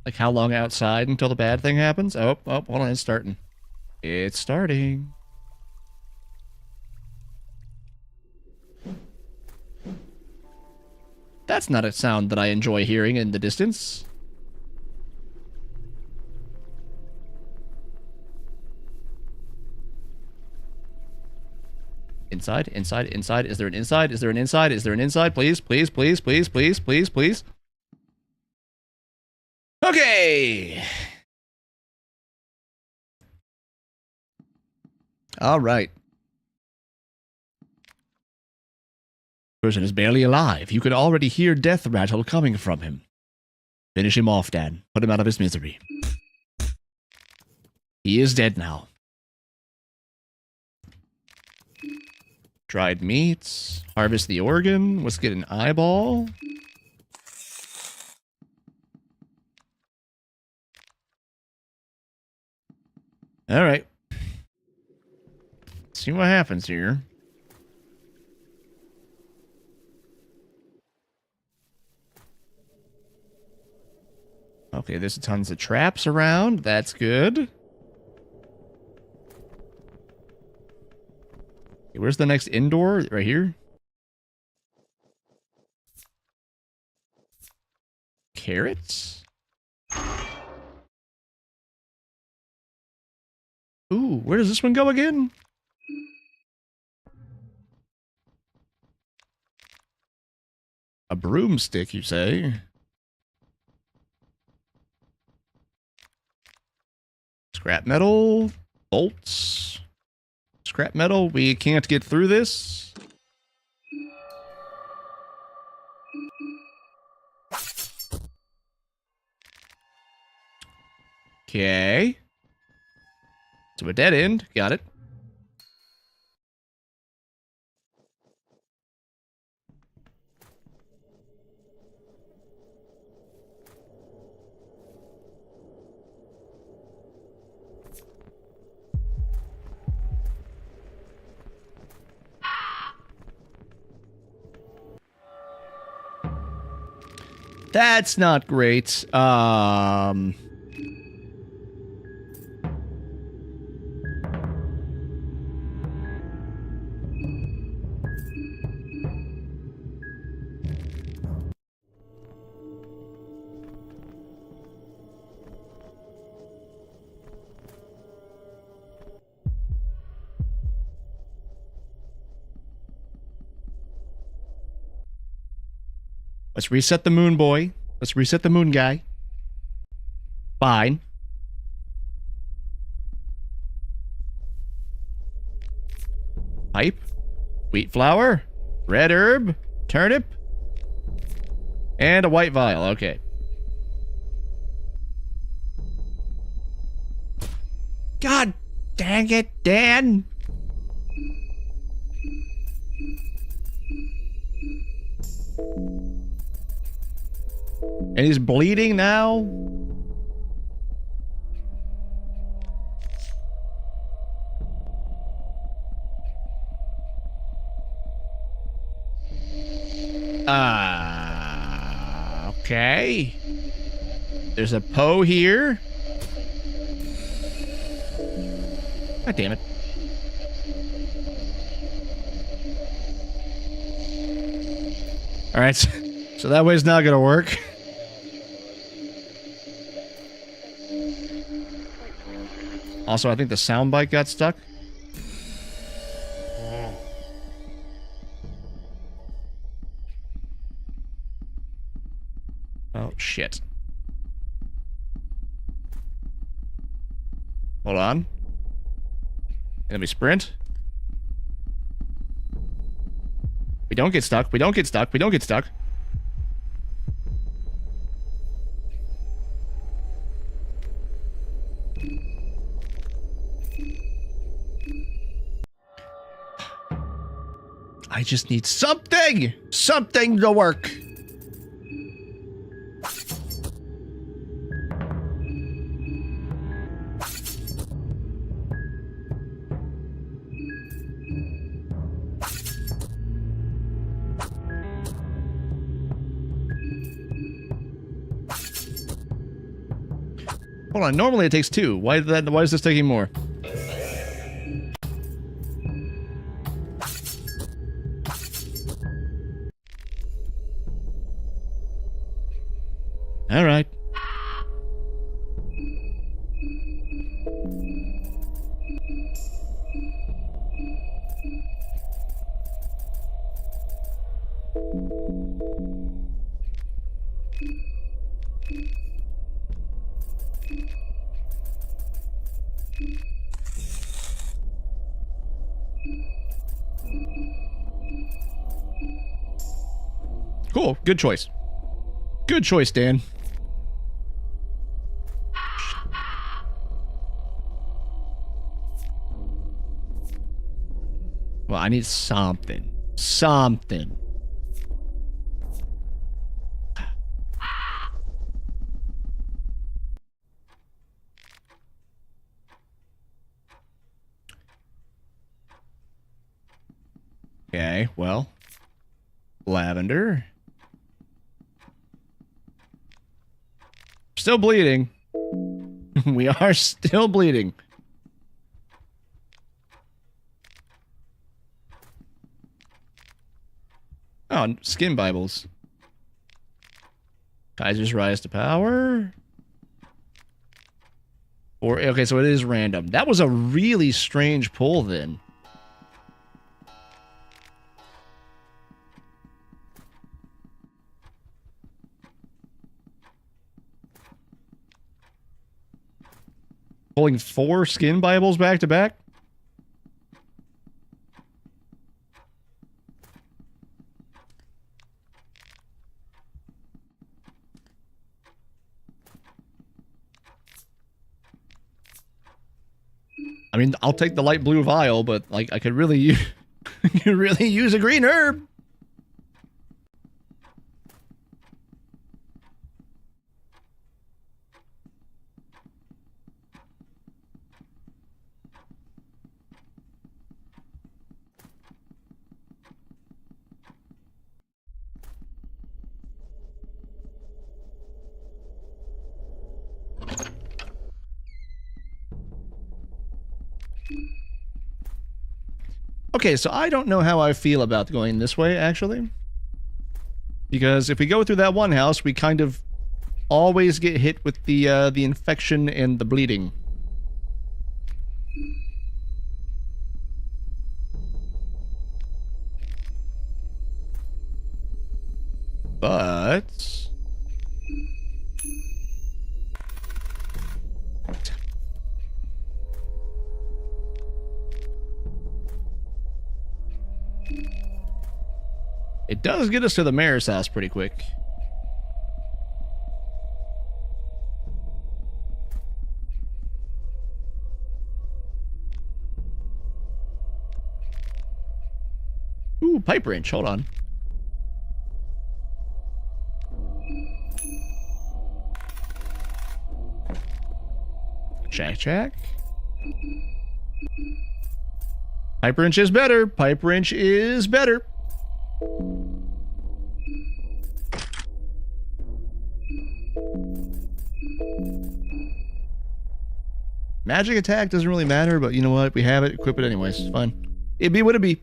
Like how long outside until the bad thing happens. Oh, hold on, it's starting. It's starting. That's not a sound that I enjoy hearing in the distance. Inside, inside, inside. Is there an inside? Is there an inside? Is there an inside? Please, please, please, please, please, please, please. Okay. All right. Person is barely alive. You can already hear death rattle coming from him. Finish him off, Dan. Put him out of his misery. He is dead now. Dried meats. Harvest the organ. Let's get an eyeball. All right. See what happens here. Okay, there's tons of traps around. That's good. Okay, where's the next indoor? Right here? Carrots? Ooh, where does this one go again? A broomstick, you say? Scrap metal, bolts, scrap metal. We can't get through this. Okay. So a dead end. Got it. That's not great. Let's reset the moon boy. Let's reset the moon guy. Fine. Pipe. Wheat flour. Red herb. Turnip. And a white vial. Okay. God dang it, Dan. And he's bleeding now? Okay. There's a Poe here. God damn it. Alright, so that way's not gonna work. Also, I think the soundbite got stuck. Oh, shit. Hold on. Let me sprint. We don't get stuck. We don't get stuck. We don't get stuck. I just need something! Something to work! Hold on, normally it takes 2. Why is this taking more? All right. Cool. Good choice. Good choice, Dan. Well, I need something. Something. Okay, well. Lavender. Still bleeding. We are still bleeding. Oh, skin Bibles. Kaiser's Rise to Power. Or, okay, so it is random. That was a really strange pull then. Pulling 4 skin Bibles back to back? I mean, I'll take the light blue vial, but like I could really use, really use a green herb. Okay, so I don't know how I feel about going this way, actually. Because if we go through that one house, we kind of always get hit with the infection and the bleeding. But... it does get us to the mayor's house pretty quick. Ooh, pipe wrench. Hold on. Check. Pipe wrench is better. Pipe wrench is better. Magic attack doesn't really matter, but you know what? We have it. Equip it anyways. It's fine. It be what it be.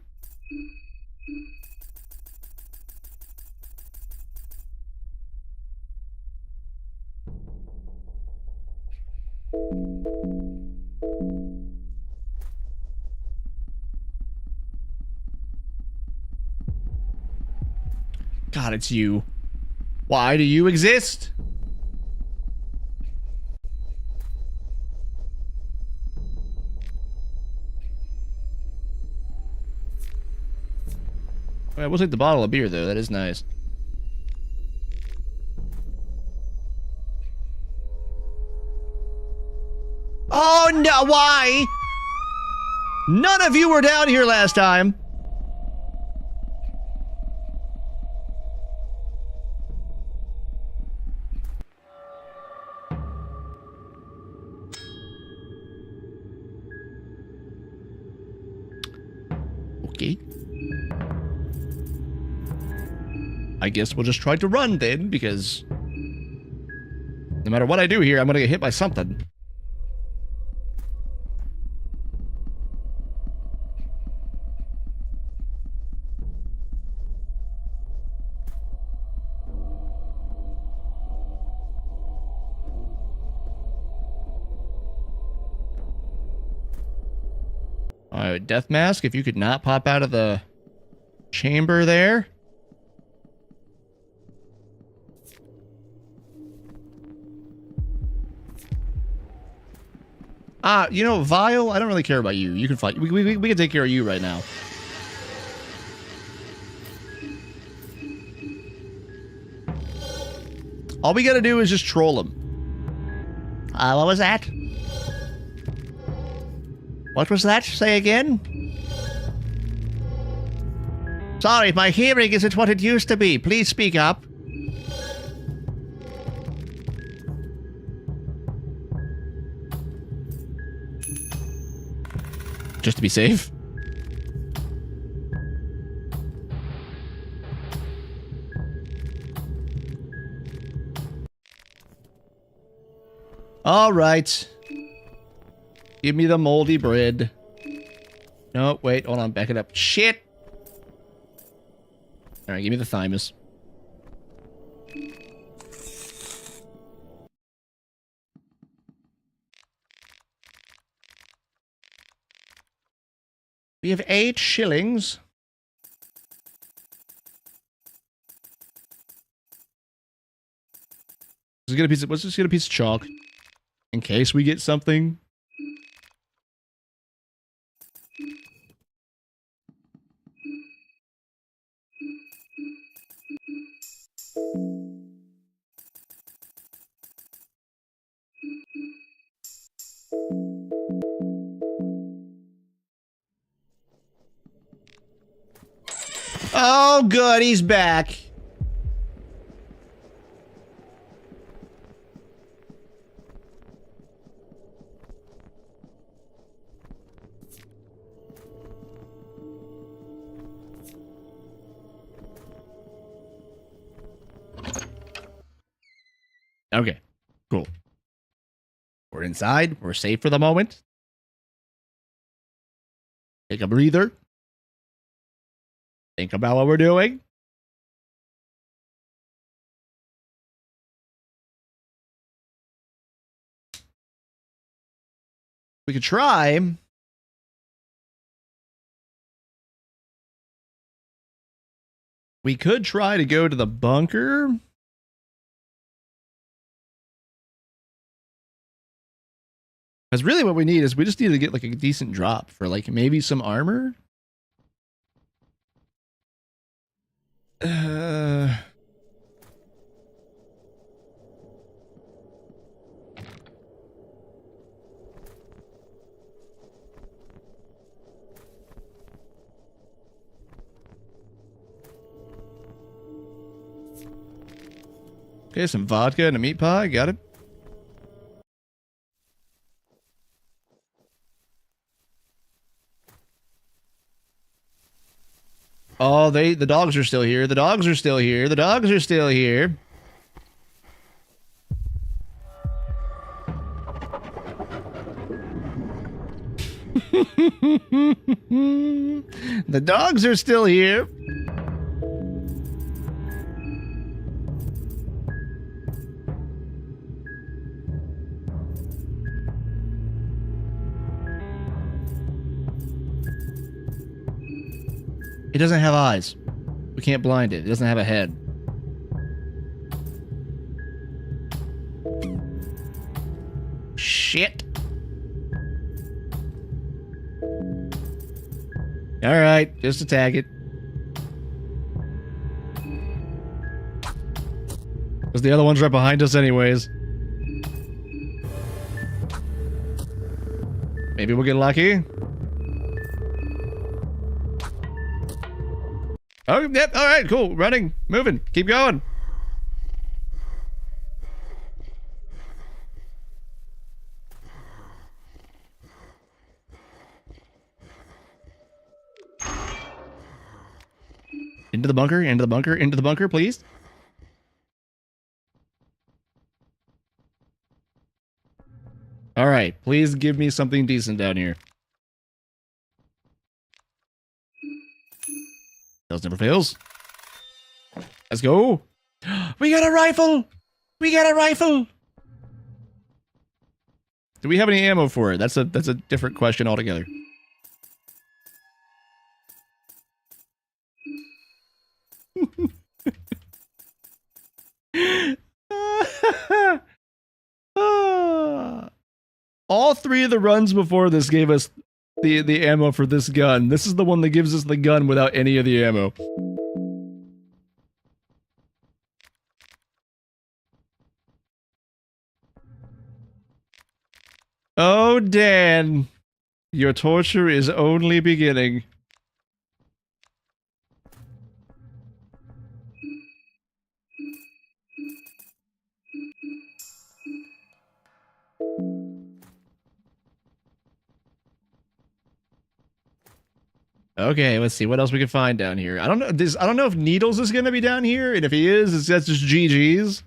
God, it's you. Why do you exist? All right, we'll take the bottle of beer, though. That is nice. Oh, no, why? None of you were down here last time. Okay. I guess we'll just try to run then, because no matter what I do here, I'm gonna get hit by something. Alright, Death Mask, if you could not pop out of the chamber there. You know, Vile, I don't really care about you. You can fight. We can take care of you right now. All we gotta do is just troll him. What was that? What was that? Say again? Sorry, my hearing isn't what it used to be. Please speak up. Just to be safe. All right. Give me the moldy bread. No, wait, hold on, back it up. Shit! Alright, give me the thymus. We have 8 shillings. Let's just get a piece of chalk. In case we get something. Oh, good, he's back. Okay, cool. We're inside. We're safe for the moment. Take a breather. Think about what we're doing. We could try. We could try to go to the bunker. Because really what we need is we just need to get like a decent drop for like maybe some armor. Okay, some vodka and a meat pie. Got it. Oh, the dogs are still here. The dogs are still here. The dogs are still here. The dogs are still here. It doesn't have eyes. We can't blind it. It doesn't have a head. Shit. Alright, just attack it. Because the other one's right behind us anyways. Maybe we'll get lucky. Oh, yep, alright, cool. Running, moving, keep going. Into the bunker, into the bunker, into the bunker, please. Alright, please give me something decent down here. Fails never fails. Let's go. We got a rifle! We got a rifle! Do we have any ammo for it? That's a different question altogether. All three of the runs before this gave us the ammo for this gun. This is the one that gives us the gun without any of the ammo. Oh, Dan. Your torture is only beginning. Okay, let's see what else we can find down here. I don't know. I don't know if Needles is gonna be down here, and if he is, that's just GG's.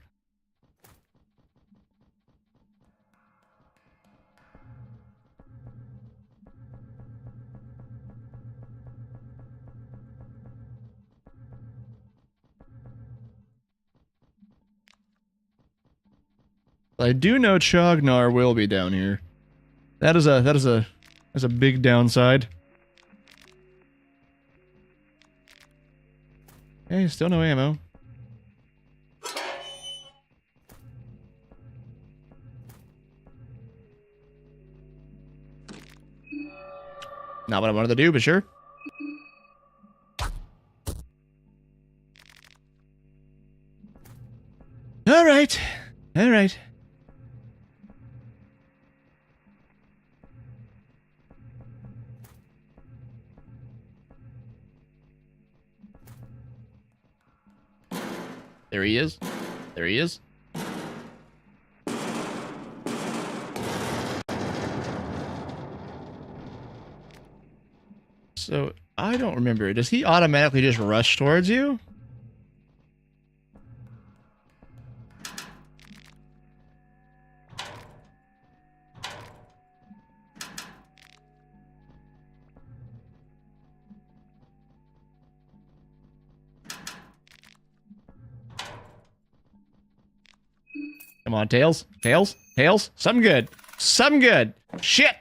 I do know Chognar will be down here. That's a big downside. Hey, still no ammo. Not what I wanted to do, but sure. All right. All right. There he is. There he is. So, I don't remember. Does he automatically just rush towards you? Come on, Tails. Tails. Tails. Something good. Something good. Shit.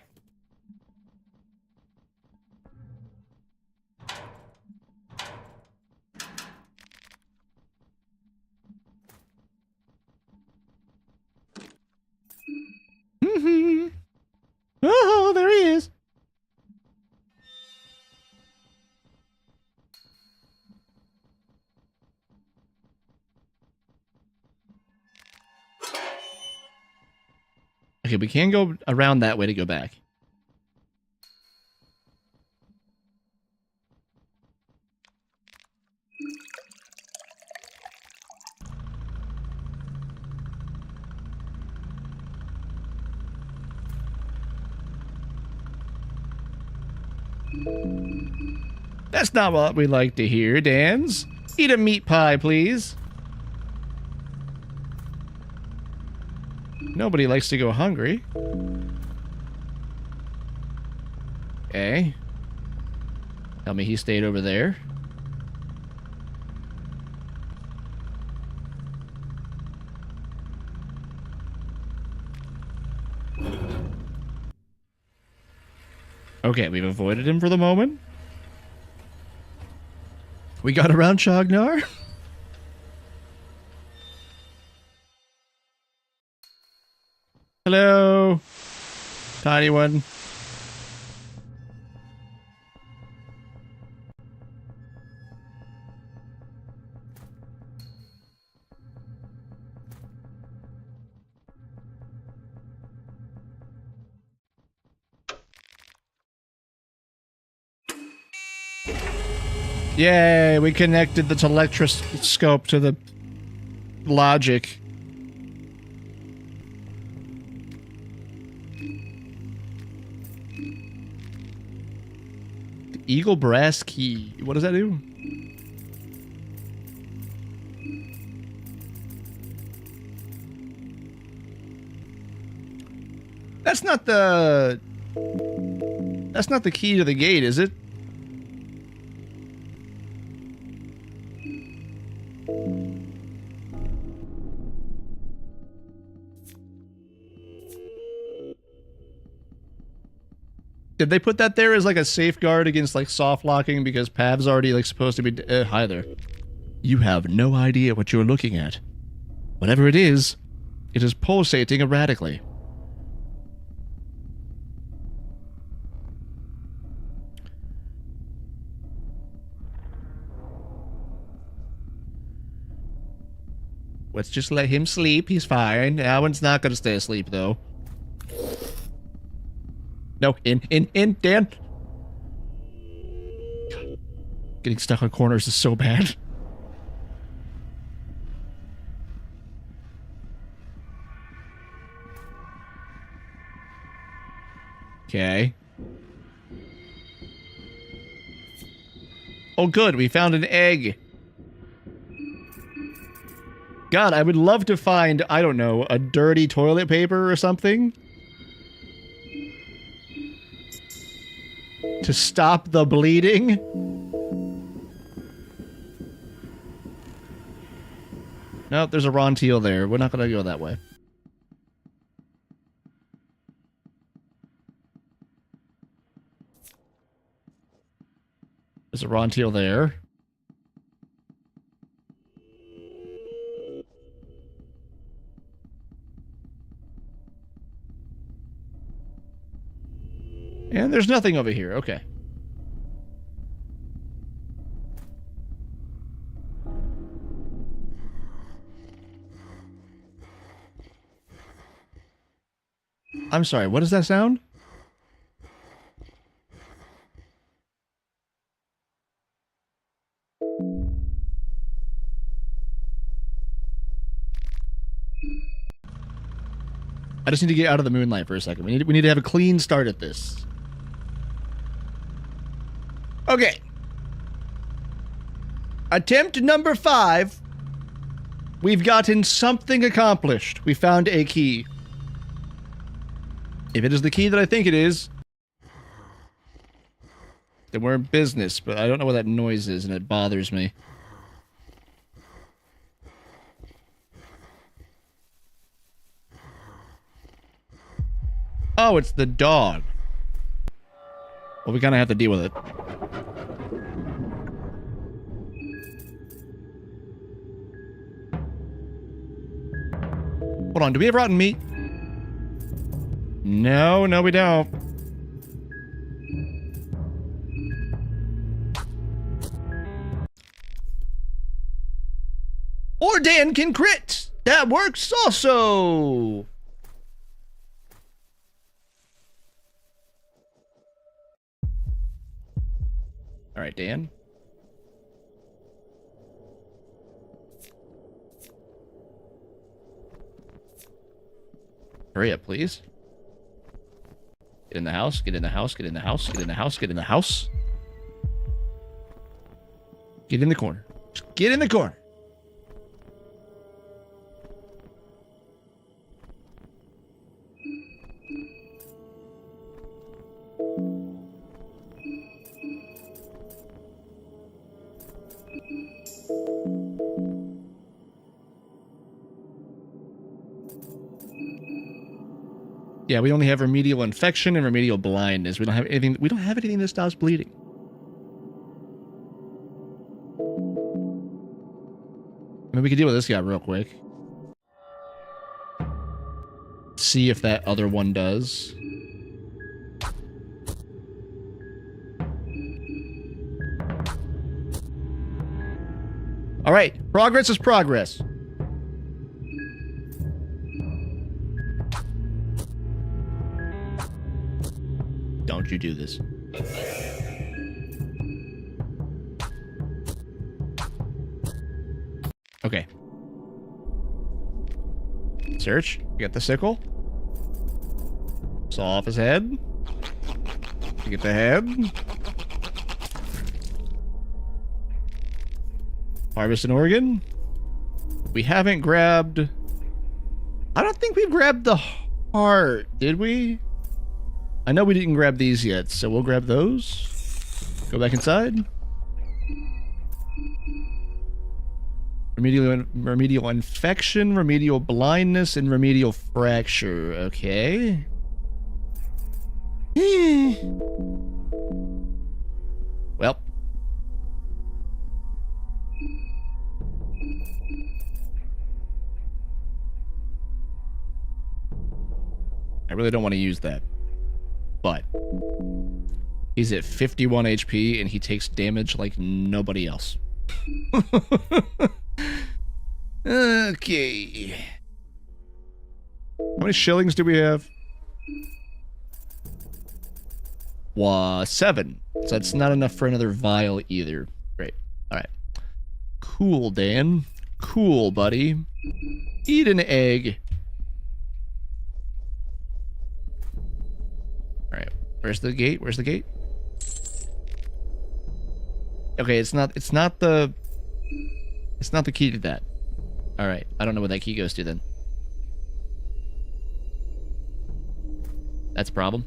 Oh, there he is. Okay, we can go around that way to go back. That's not what we like to hear, Dans. Eat a meat pie, please. Nobody likes to go hungry. Okay. Tell me he stayed over there. Okay, we've avoided him for the moment. We got around Chognar. Hello, tiny one. Yay, we connected the telescope to the logic. The Eagle Brass Key. What does that do? That's not the... That's not the key to the gate, is it? Did they put that there as like a safeguard against like soft locking because Pav's already like supposed to be hi there. You have no idea what you're looking at. Whatever it is pulsating erratically. Let's just let him sleep. He's fine. That one's not gonna stay asleep though. No, in, Dan. Getting stuck on corners is so bad. Okay. Oh good, we found an egg. God, I would love to find, I don't know, a dirty toilet paper or something. To stop the bleeding. No, there's a Rontiel there. We're not gonna go that way. There's a Rontiel there. And there's nothing over here. Okay. I'm sorry, what does that sound? I just need to get out of the moonlight for a second. We need to have a clean start at this. Okay. Attempt number 5. We've gotten something accomplished. We found a key. If it is the key that I think it is, then we're in business, but I don't know what that noise is, and it bothers me. Oh, it's the dog. Well, we kind of have to deal with it. Hold on, do we have rotten meat? No, no we don't. Or Dan can crit! That works also! Alright, Dan. Hurry up, please. Get in the house, get in the house, get in the house, get in the house, get in the house. Get in the corner. Just get in the corner. Yeah, we only have remedial infection and remedial blindness. We don't have anything. We don't have anything that stops bleeding. I mean, we could deal with this guy real quick. See if that other one does. All right, progress is progress. Don't you do this. Okay. Search. Get the sickle. Saw off his head. Get the head. Harvest an organ. We haven't grabbed... I don't think we've grabbed the heart, did we? I know we didn't grab these yet, so we'll grab those. Go back inside. Remedial infection, remedial blindness, and remedial fracture. Okay. Well. I really don't want to use that. But he's at 51 HP and he takes damage like nobody else. Okay. How many shillings do we have? 7. So that's not enough for another vial either. Great. Alright. Cool, Dan. Cool, buddy. Eat an egg. Alright. Where's the gate? Where's the gate? Okay, it's not the key to that. Alright, I don't know where that key goes to then. That's a problem.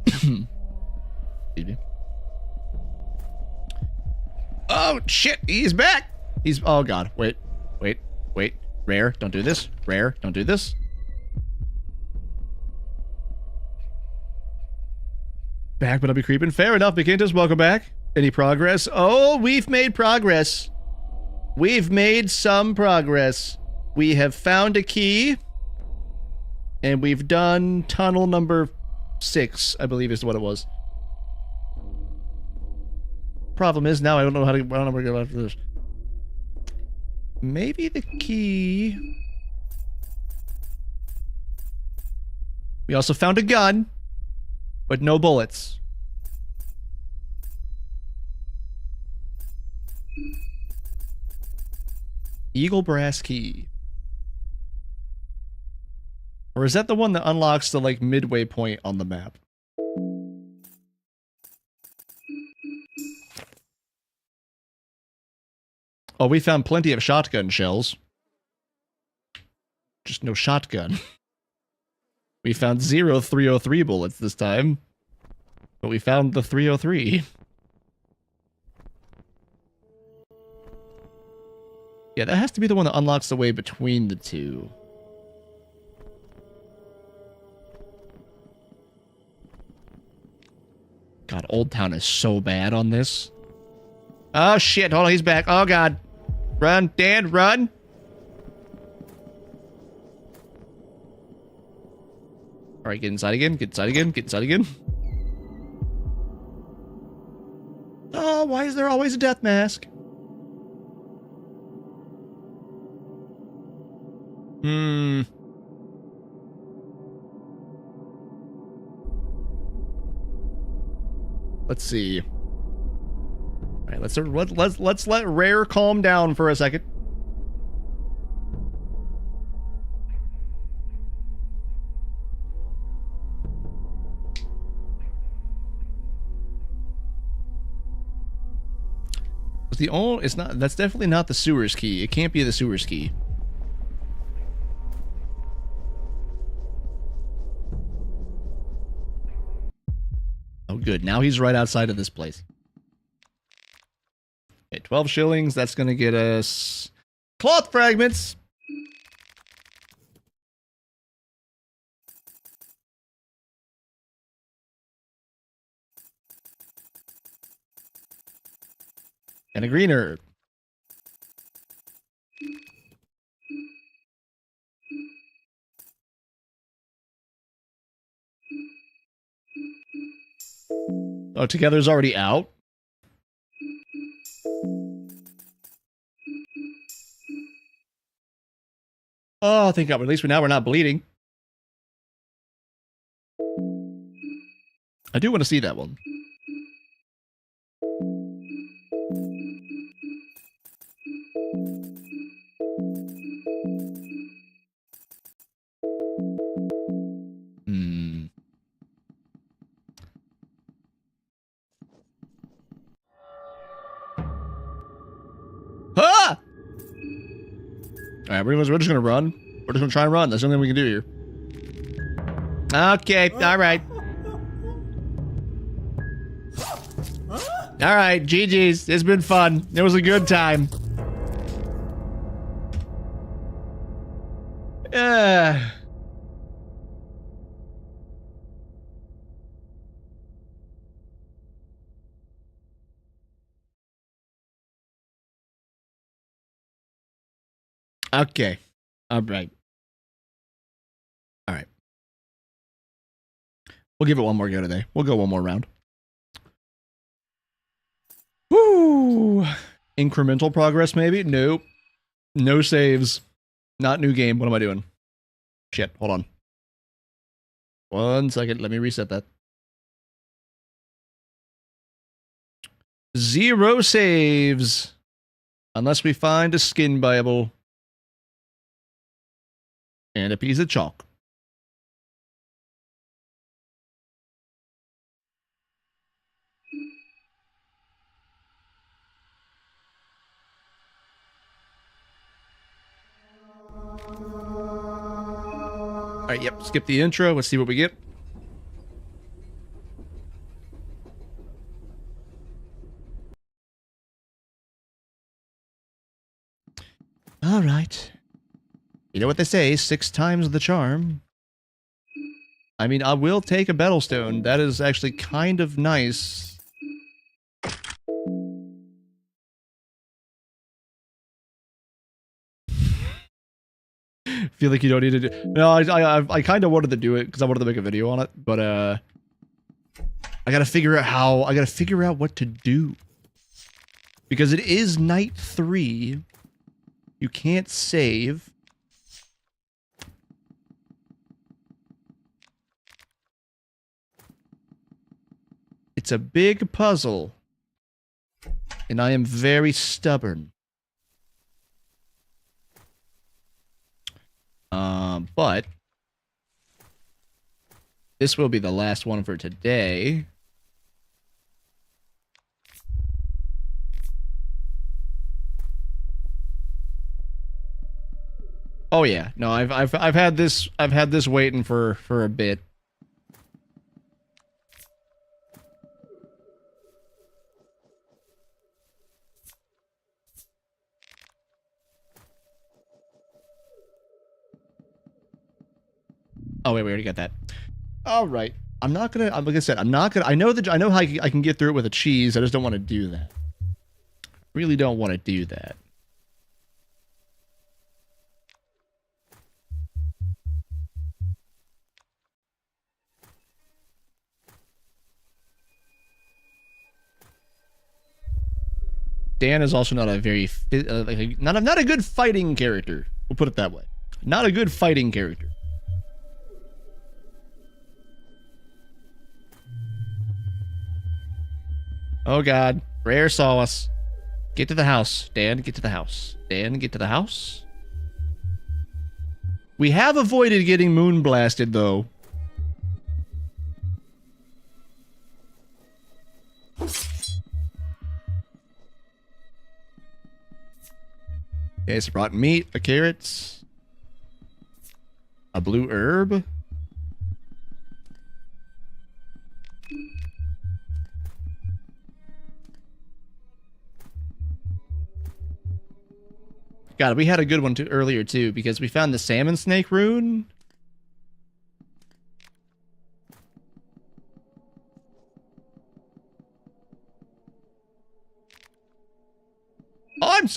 Excuse me. Oh shit, he's back! Oh god, wait. Rare, don't do this. Rare, don't do this. Back, but I'll be creeping. Fair enough, Bekintus, welcome back. Any progress? Oh, we've made progress. We've made some progress. We have found a key. And we've done tunnel number 6, I believe is what it was. Problem is, now I don't know how to go after this. Maybe the key... We also found a gun. But no bullets. Eagle brass key. Or is that the one that unlocks the, like, midway point on the map? Oh, we found plenty of shotgun shells. Just no shotgun. We found 0 303 bullets this time. But we found the 303. Yeah, that has to be the one that unlocks the way between the two. God, Old Town is so bad on this. Oh shit, hold on, he's back. Oh god. Run, Dan, run! Alright, get inside again, get inside again, get inside again. Oh, why is there always a death mask? Let's see. Alright, let's let Rare calm down for a second. That's definitely not the sewers key. It can't be the sewers key. Oh good, now he's right outside of this place. Okay, 12 shillings, that's gonna get us cloth fragments. And a green herb. Oh, Together's already out? Oh, thank God. At least now we're not bleeding. I do want to see that one. All right, we're just gonna run. We're just gonna try and run. That's the only thing we can do here. Okay, all right. All right, GG's. It's been fun. It was a good time. Okay. All right. All right. We'll give it one more go today. We'll go one more round. Woo! Incremental progress, maybe? Nope. No saves. Not new game. What am I doing? Shit. Hold on. 1 second. Let me reset that. 0 saves. Unless we find a skin Bible. And a piece of chalk. Alright, yep, skip the intro. Let's see what we get. Alright. You know what they say, 6 times the charm. I mean, I will take a Battlestone. That is actually kind of nice. Feel like you don't need to do. No, I kind of wanted to do it because I wanted to make a video on it, but I gotta figure out how. I gotta figure out what to do because it is night 3. You can't save. It's a big puzzle, and I am very stubborn. But this will be the last one for today. Oh yeah, no, I've had this waiting for a bit. Oh wait, we already got that. All right, I'm not gonna. Like I said, I'm not gonna. I know how I can get through it with a cheese. I just don't want to do that. Really don't want to do that. Dan is also not a very not a good fighting character. We'll put it that way. Not a good fighting character. Oh god, Rare saw us. Get to the house, Dan. Get to the house. Dan, get to the house. We have avoided getting moon blasted though. Okay, it's rotten meat, a carrot, a blue herb. God, we had a good one too earlier too because we found the salmon snake rune.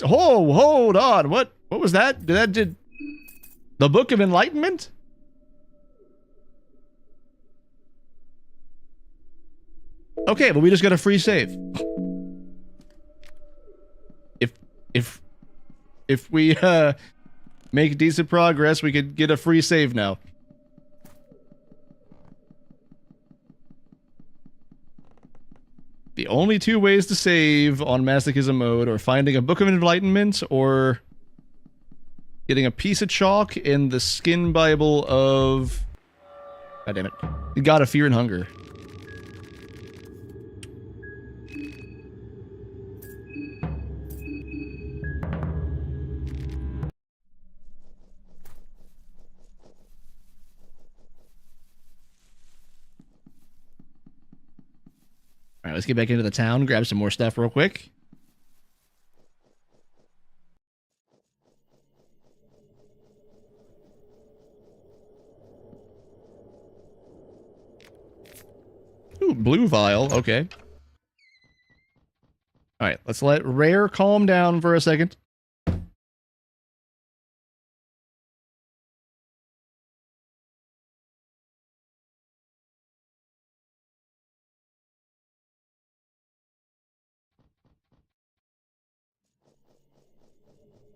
Hold on. What was that? Did the Book of Enlightenment? Okay, but we just got a free save. If we make decent progress, we could get a free save now. The only 2 ways to save on Masochism mode are finding a Book of Enlightenment or getting a piece of chalk in the skin Bible of... God damn it. The God of Fear and Hunger. right, let's get back into the town, grab some more stuff real quick. Ooh, blue vial. Okay. All right, let's let Rare calm down for a second.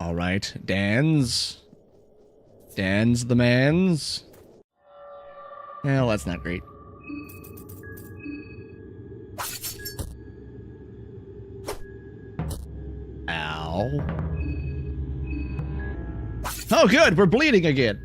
All right, Dan's the man's. Well, that's not great. Ow. Oh, good, we're bleeding again.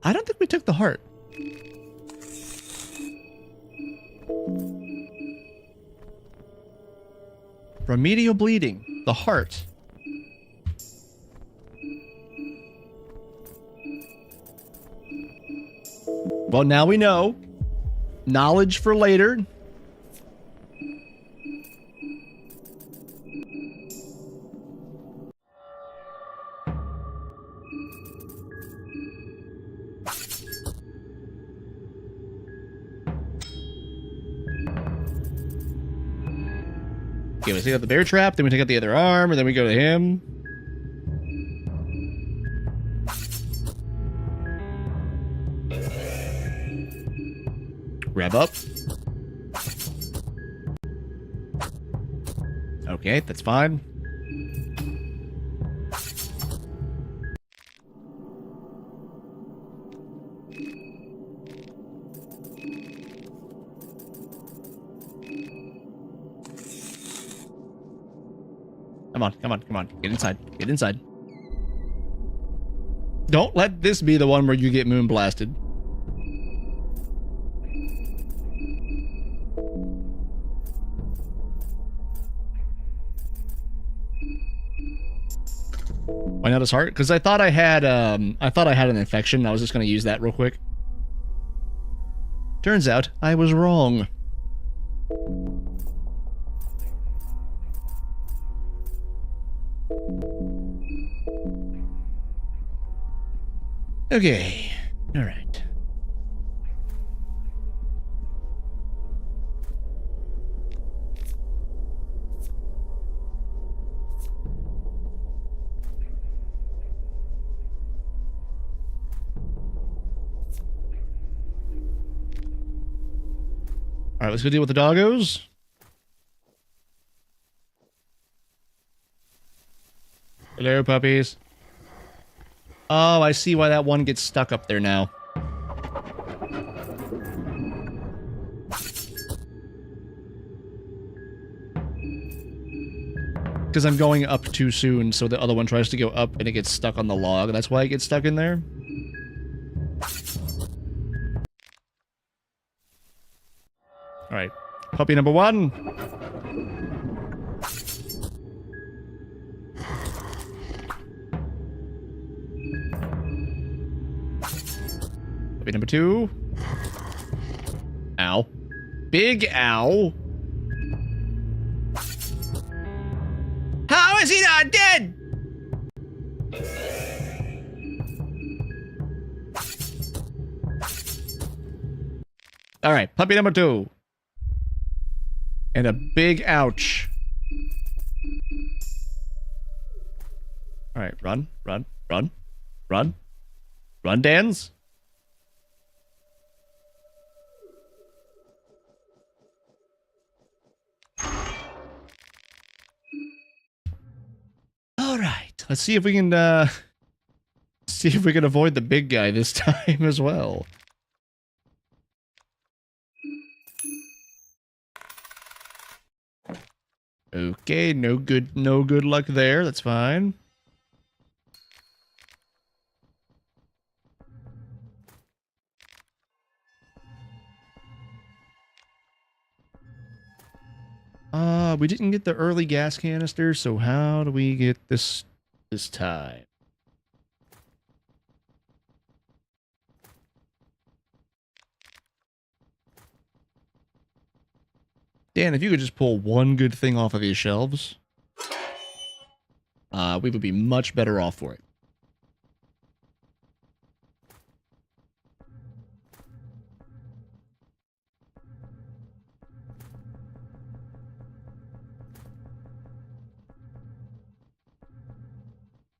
I don't think we took the heart. Remedial bleeding. The heart. Well, now we know. Knowledge for later. Okay, we take out the bear trap, then we take out the other arm, and then we go to him. Rev up. Okay, that's fine. Come on, come on, come on. Get inside. Get inside. Don't let this be the one where you get moon blasted. Why not his heart? Because I thought I had an infection. I was just gonna use that real quick. Turns out I was wrong. Okay. All right. All right, let's go deal with the doggos. Hello, puppies. Oh, I see why that one gets stuck up there now. Because I'm going up too soon, so the other one tries to go up and it gets stuck on the log. That's why it gets stuck in there. Alright. Puppy number one. Puppy number two. Ow. Big ow. How is he not dead? Alright, puppy number two. And a big ouch. Alright, run, run, run, run. Run, Dans. Alright, let's see if we can, avoid the big guy this time as well. Okay, no good luck there. That's fine. We didn't get the early gas canister, so how do we get this time? Dan, if you could just pull one good thing off of these shelves, we would be much better off for it.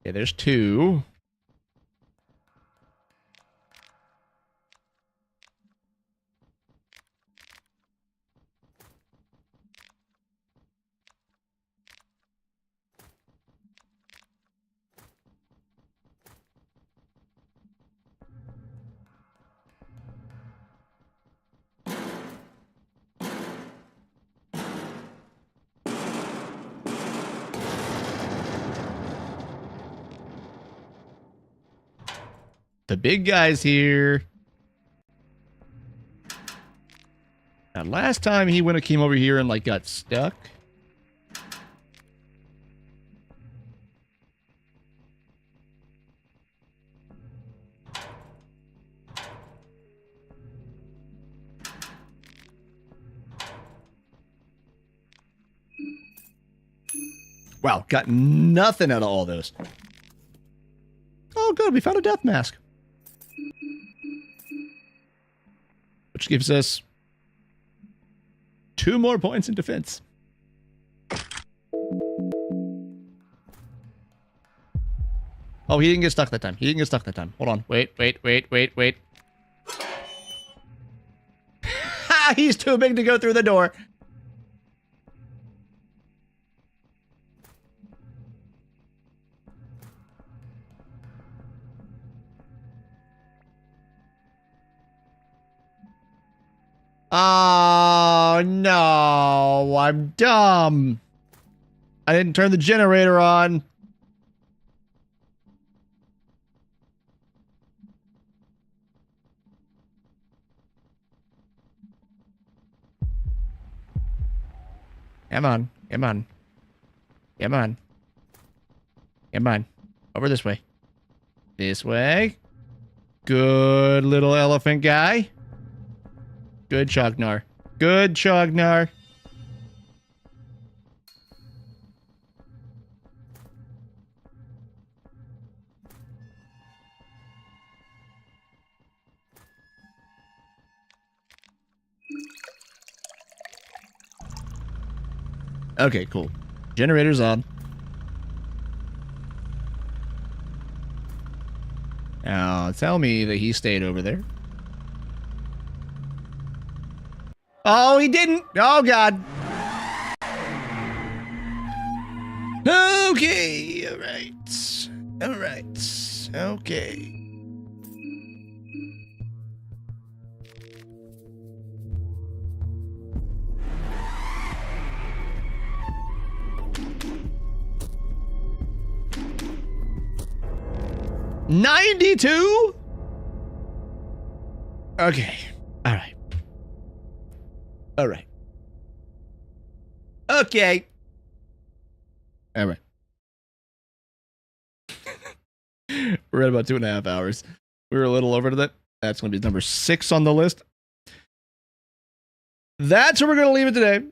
Okay, there's 2. The big guy's here. Now, last time he came over here and like got stuck. Wow, got nothing out of all those. Oh, good, we found a death mask. Which gives us 2 more points in defense. Oh, he didn't get stuck that time. He didn't get stuck that time. Hold on. Wait. Ha! He's too big to go through the door. Oh, no. I'm dumb. I didn't turn the generator on. Come on. Come on. Come on. Come on. Over this way. This way. Good little elephant guy. Good Chognar. Good Chognar. Okay, cool. Generator's on. Now, tell me that he stayed over there. Oh, he didn't. Oh, God. Okay. All right. All right. Okay. $92? Okay. All right. All right. Okay. All right. We're at about 2.5 hours. We were a little over to that. That's going to be number 6 on the list. That's where we're going to leave it today.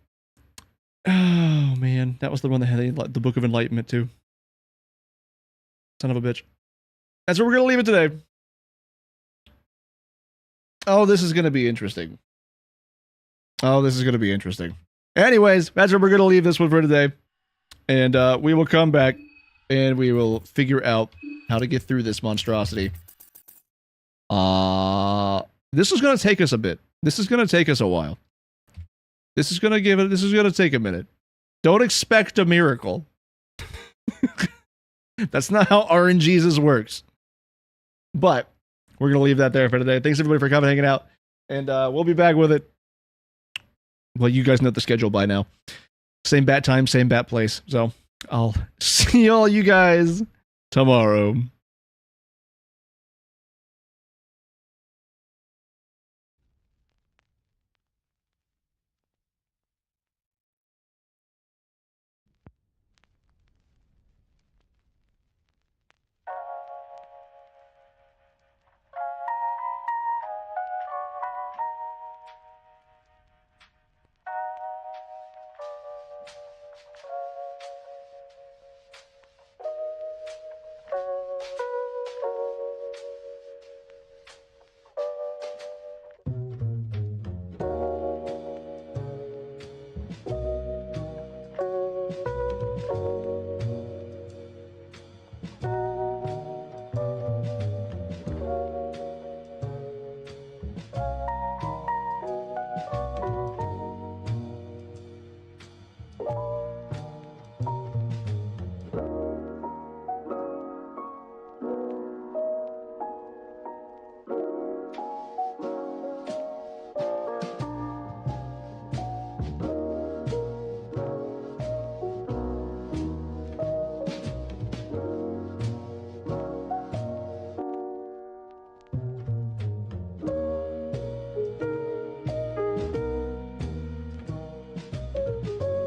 Oh, man. That was the one that had the Book of Enlightenment, too. Son of a bitch. That's where we're going to leave it today. Oh, this is going to be interesting. Oh, this is going to be interesting. Anyways, that's where we're going to leave this one for today. And we will come back and we will figure out how to get through this monstrosity. This is going to take us a bit. This is going to take us a while. This is going to take a minute. Don't expect a miracle. That's not how RNGesus works. But we're going to leave that there for today. Thanks everybody for coming and hanging out. And we'll be back with it. Well, you guys know the schedule by now. Same bat time, same bat place. So I'll see all you guys tomorrow.